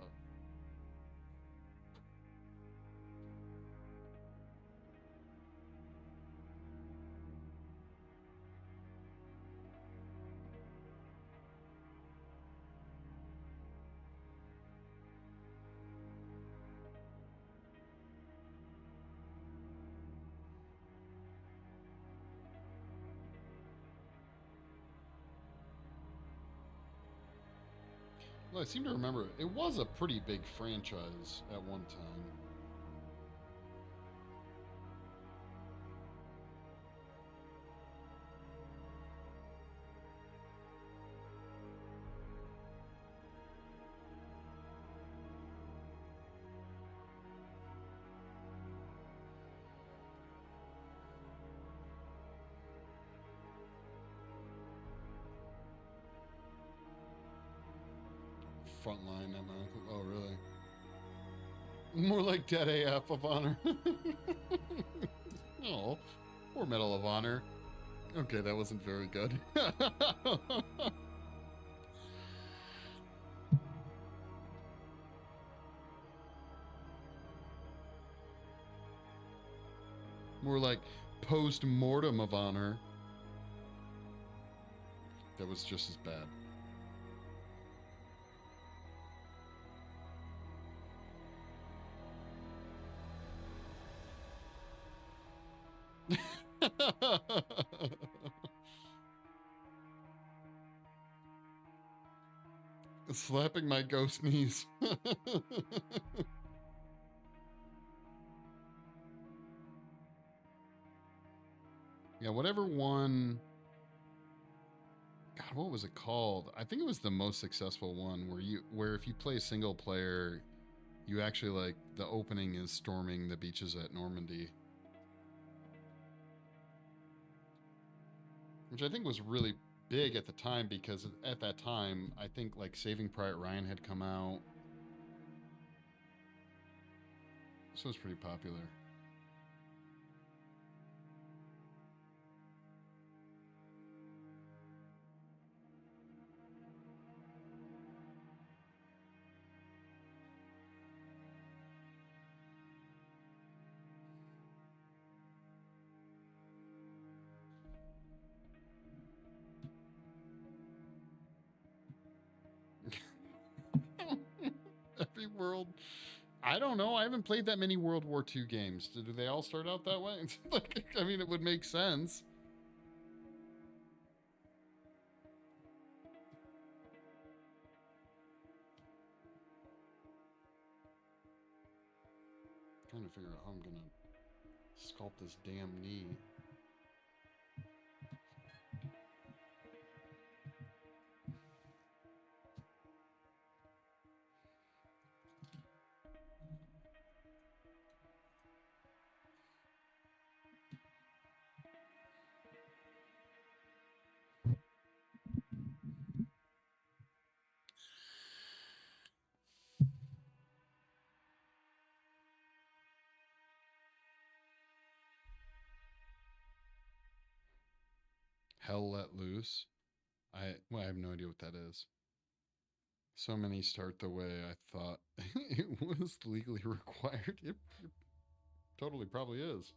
Well, I seem to remember it was a pretty big franchise at one time. Frontline ammo. Oh, really? More like Dead AF of Honor. Oh, poor Medal of Honor. Okay, that wasn't very good. More like post-mortem of Honor. That was just as bad. Slapping my ghost knees. Yeah, whatever one. God, what was it called? I think it was the most successful one where if you play single player, you actually like the opening is storming the beaches at Normandy. Which I think was really big at the time because at that time, I think like Saving Private Ryan had come out. So it was pretty popular. Every world. I don't know. I haven't played that many World War II games. Do they all start out that way? Like, I mean, it would make sense. Trying to figure out how I'm gonna sculpt this damn knee. Hell Let Loose. I have no idea what that is. So many start the way I thought it was legally required. It totally probably is.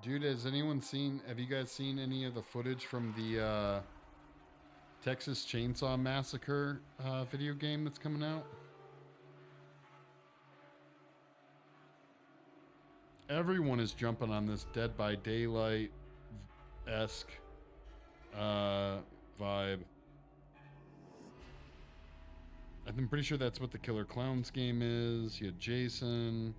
Dude, have you guys seen any of the footage from the Texas Chainsaw Massacre video game that's coming out? Everyone is jumping on this Dead by Daylight-esque vibe. I'm pretty sure that's what the Killer Clowns game is. You had Jason.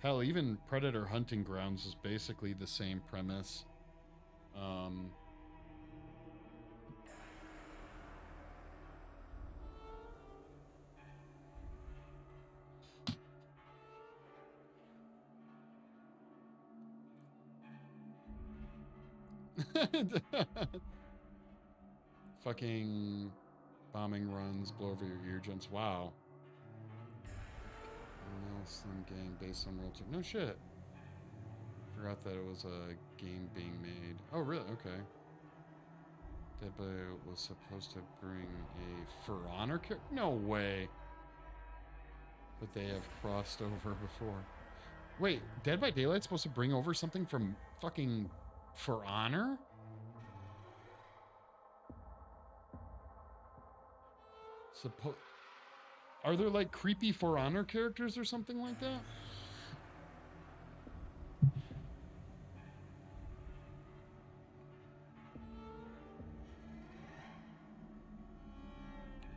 Hell, even Predator Hunting Grounds is basically the same premise. Fucking bombing runs, blow over your eardrums. Wow. Slim game based on World 2. No shit. Forgot that it was a game being made. Oh, really? Okay. Dead by was supposed to bring a For Honor character? No way. But they have crossed over before. Wait, Dead by Daylight's supposed to bring over something from fucking For Honor? Are there like creepy For Honor characters or something like that?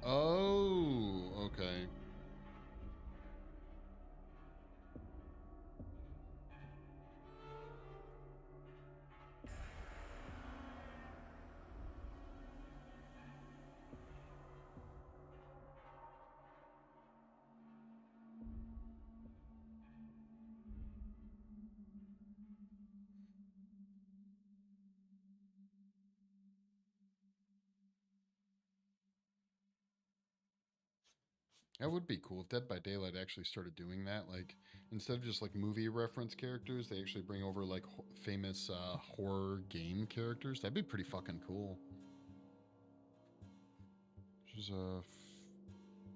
Oh, okay. That would be cool if Dead by Daylight actually started doing that. Like, instead of just like movie reference characters, they actually bring over like famous horror game characters. That'd be pretty fucking cool. Which is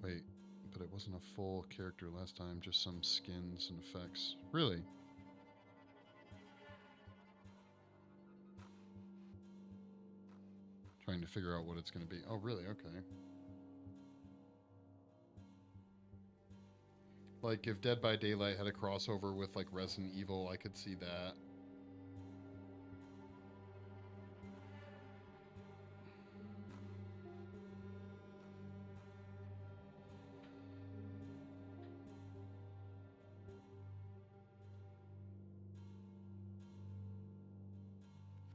wait, but it wasn't a full character last time, just some skins and effects. Really? Trying to figure out what it's going to be. Oh, really? Okay. Like, if Dead by Daylight had a crossover with, like, Resident Evil, I could see that.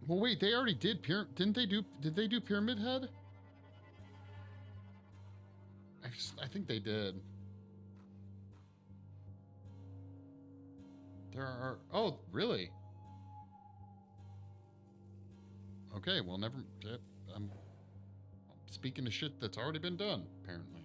Well, wait, they already did did they do Pyramid Head? I think they did. Oh, really? Okay, well, I'm speaking of shit that's already been done, apparently.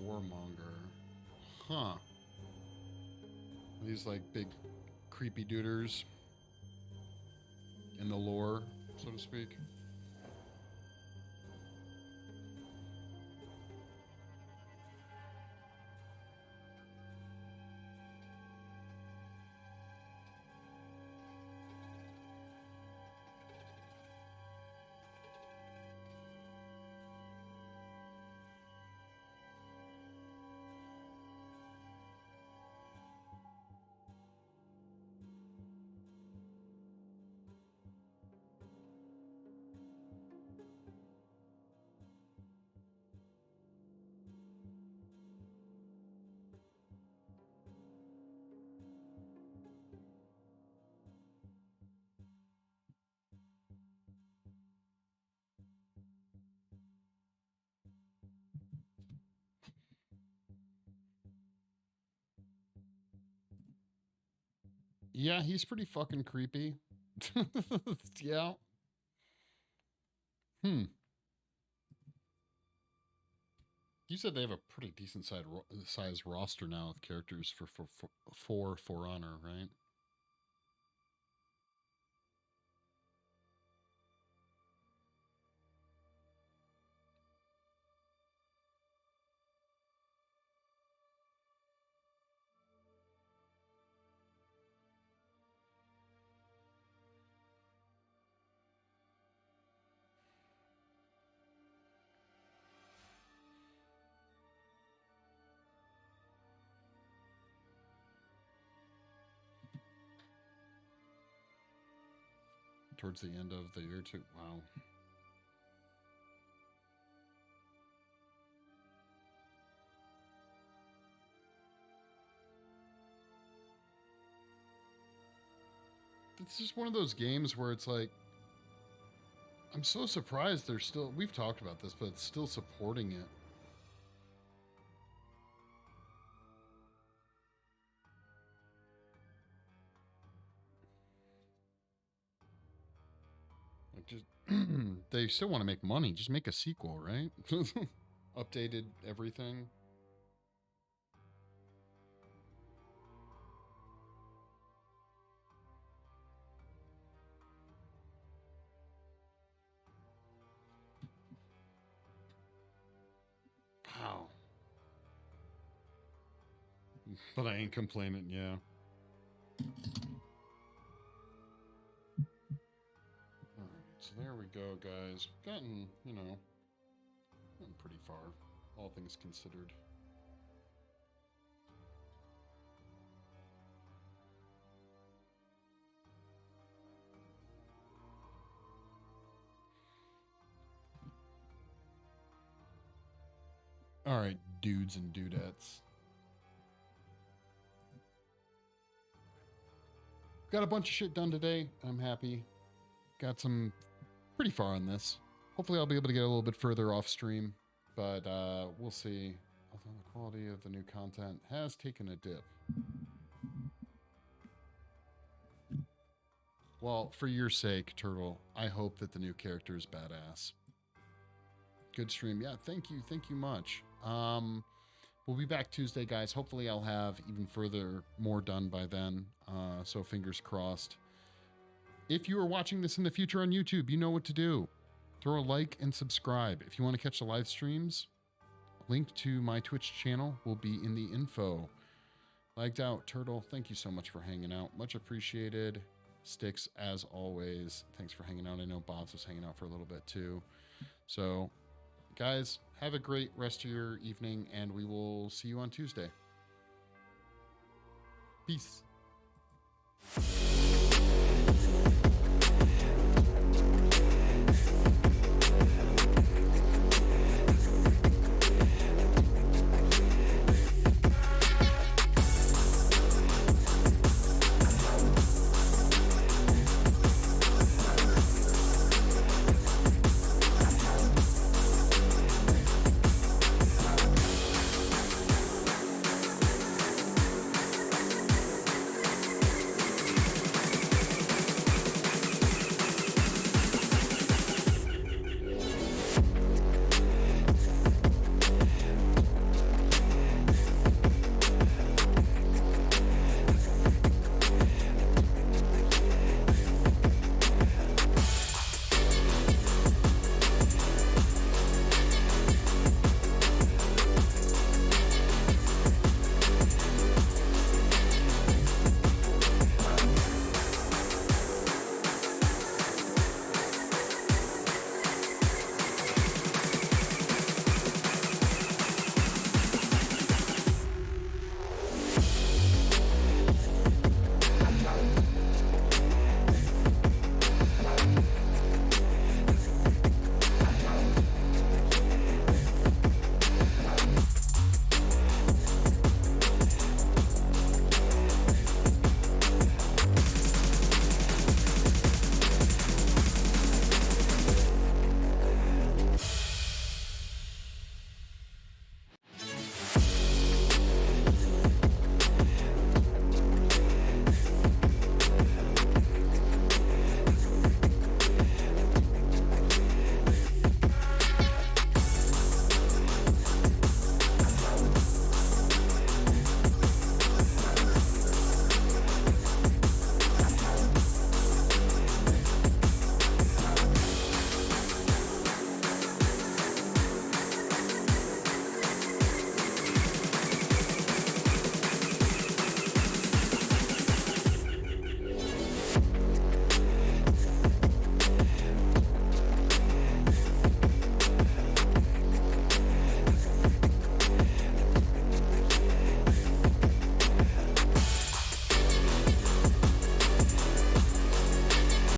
Warmonger. Huh. These, like, big creepy duders in the lore, so to speak. Yeah, he's pretty fucking creepy. Yeah. Hmm. You said they have a pretty decent size roster now of characters for Honor, right? Towards the end of the year too. Wow. It's just one of those games where it's like, I'm so surprised they're still, we've talked about this, but it's still supporting it. Like just, they still want to make money. Just make a sequel, right? Updated everything. Wow. But I ain't complaining, yeah. Alright, so there we go, guys. Gotten, gotten pretty far, all things considered. Alright, dudes and dudettes. Got a bunch of shit done today. I'm happy. Got some pretty far on this. Hopefully I'll be able to get a little bit further off stream, but we'll see. Although the quality of the new content has taken a dip. Well, for your sake, Turtle, I hope that the new character is badass. Good stream. Yeah, thank you much. We'll be back Tuesday, guys. Hopefully I'll have even more done by then. So fingers crossed. If you are watching this in the future on YouTube, you know what to do. Throw a like and subscribe. If you want to catch the live streams, link to my Twitch channel will be in the info. Lagged out, Turtle, thank you so much for hanging out. Much appreciated. Sticks, as always, thanks for hanging out. I know Bobs was hanging out for a little bit too. So, guys, have a great rest of your evening, and we will see you on Tuesday. Peace.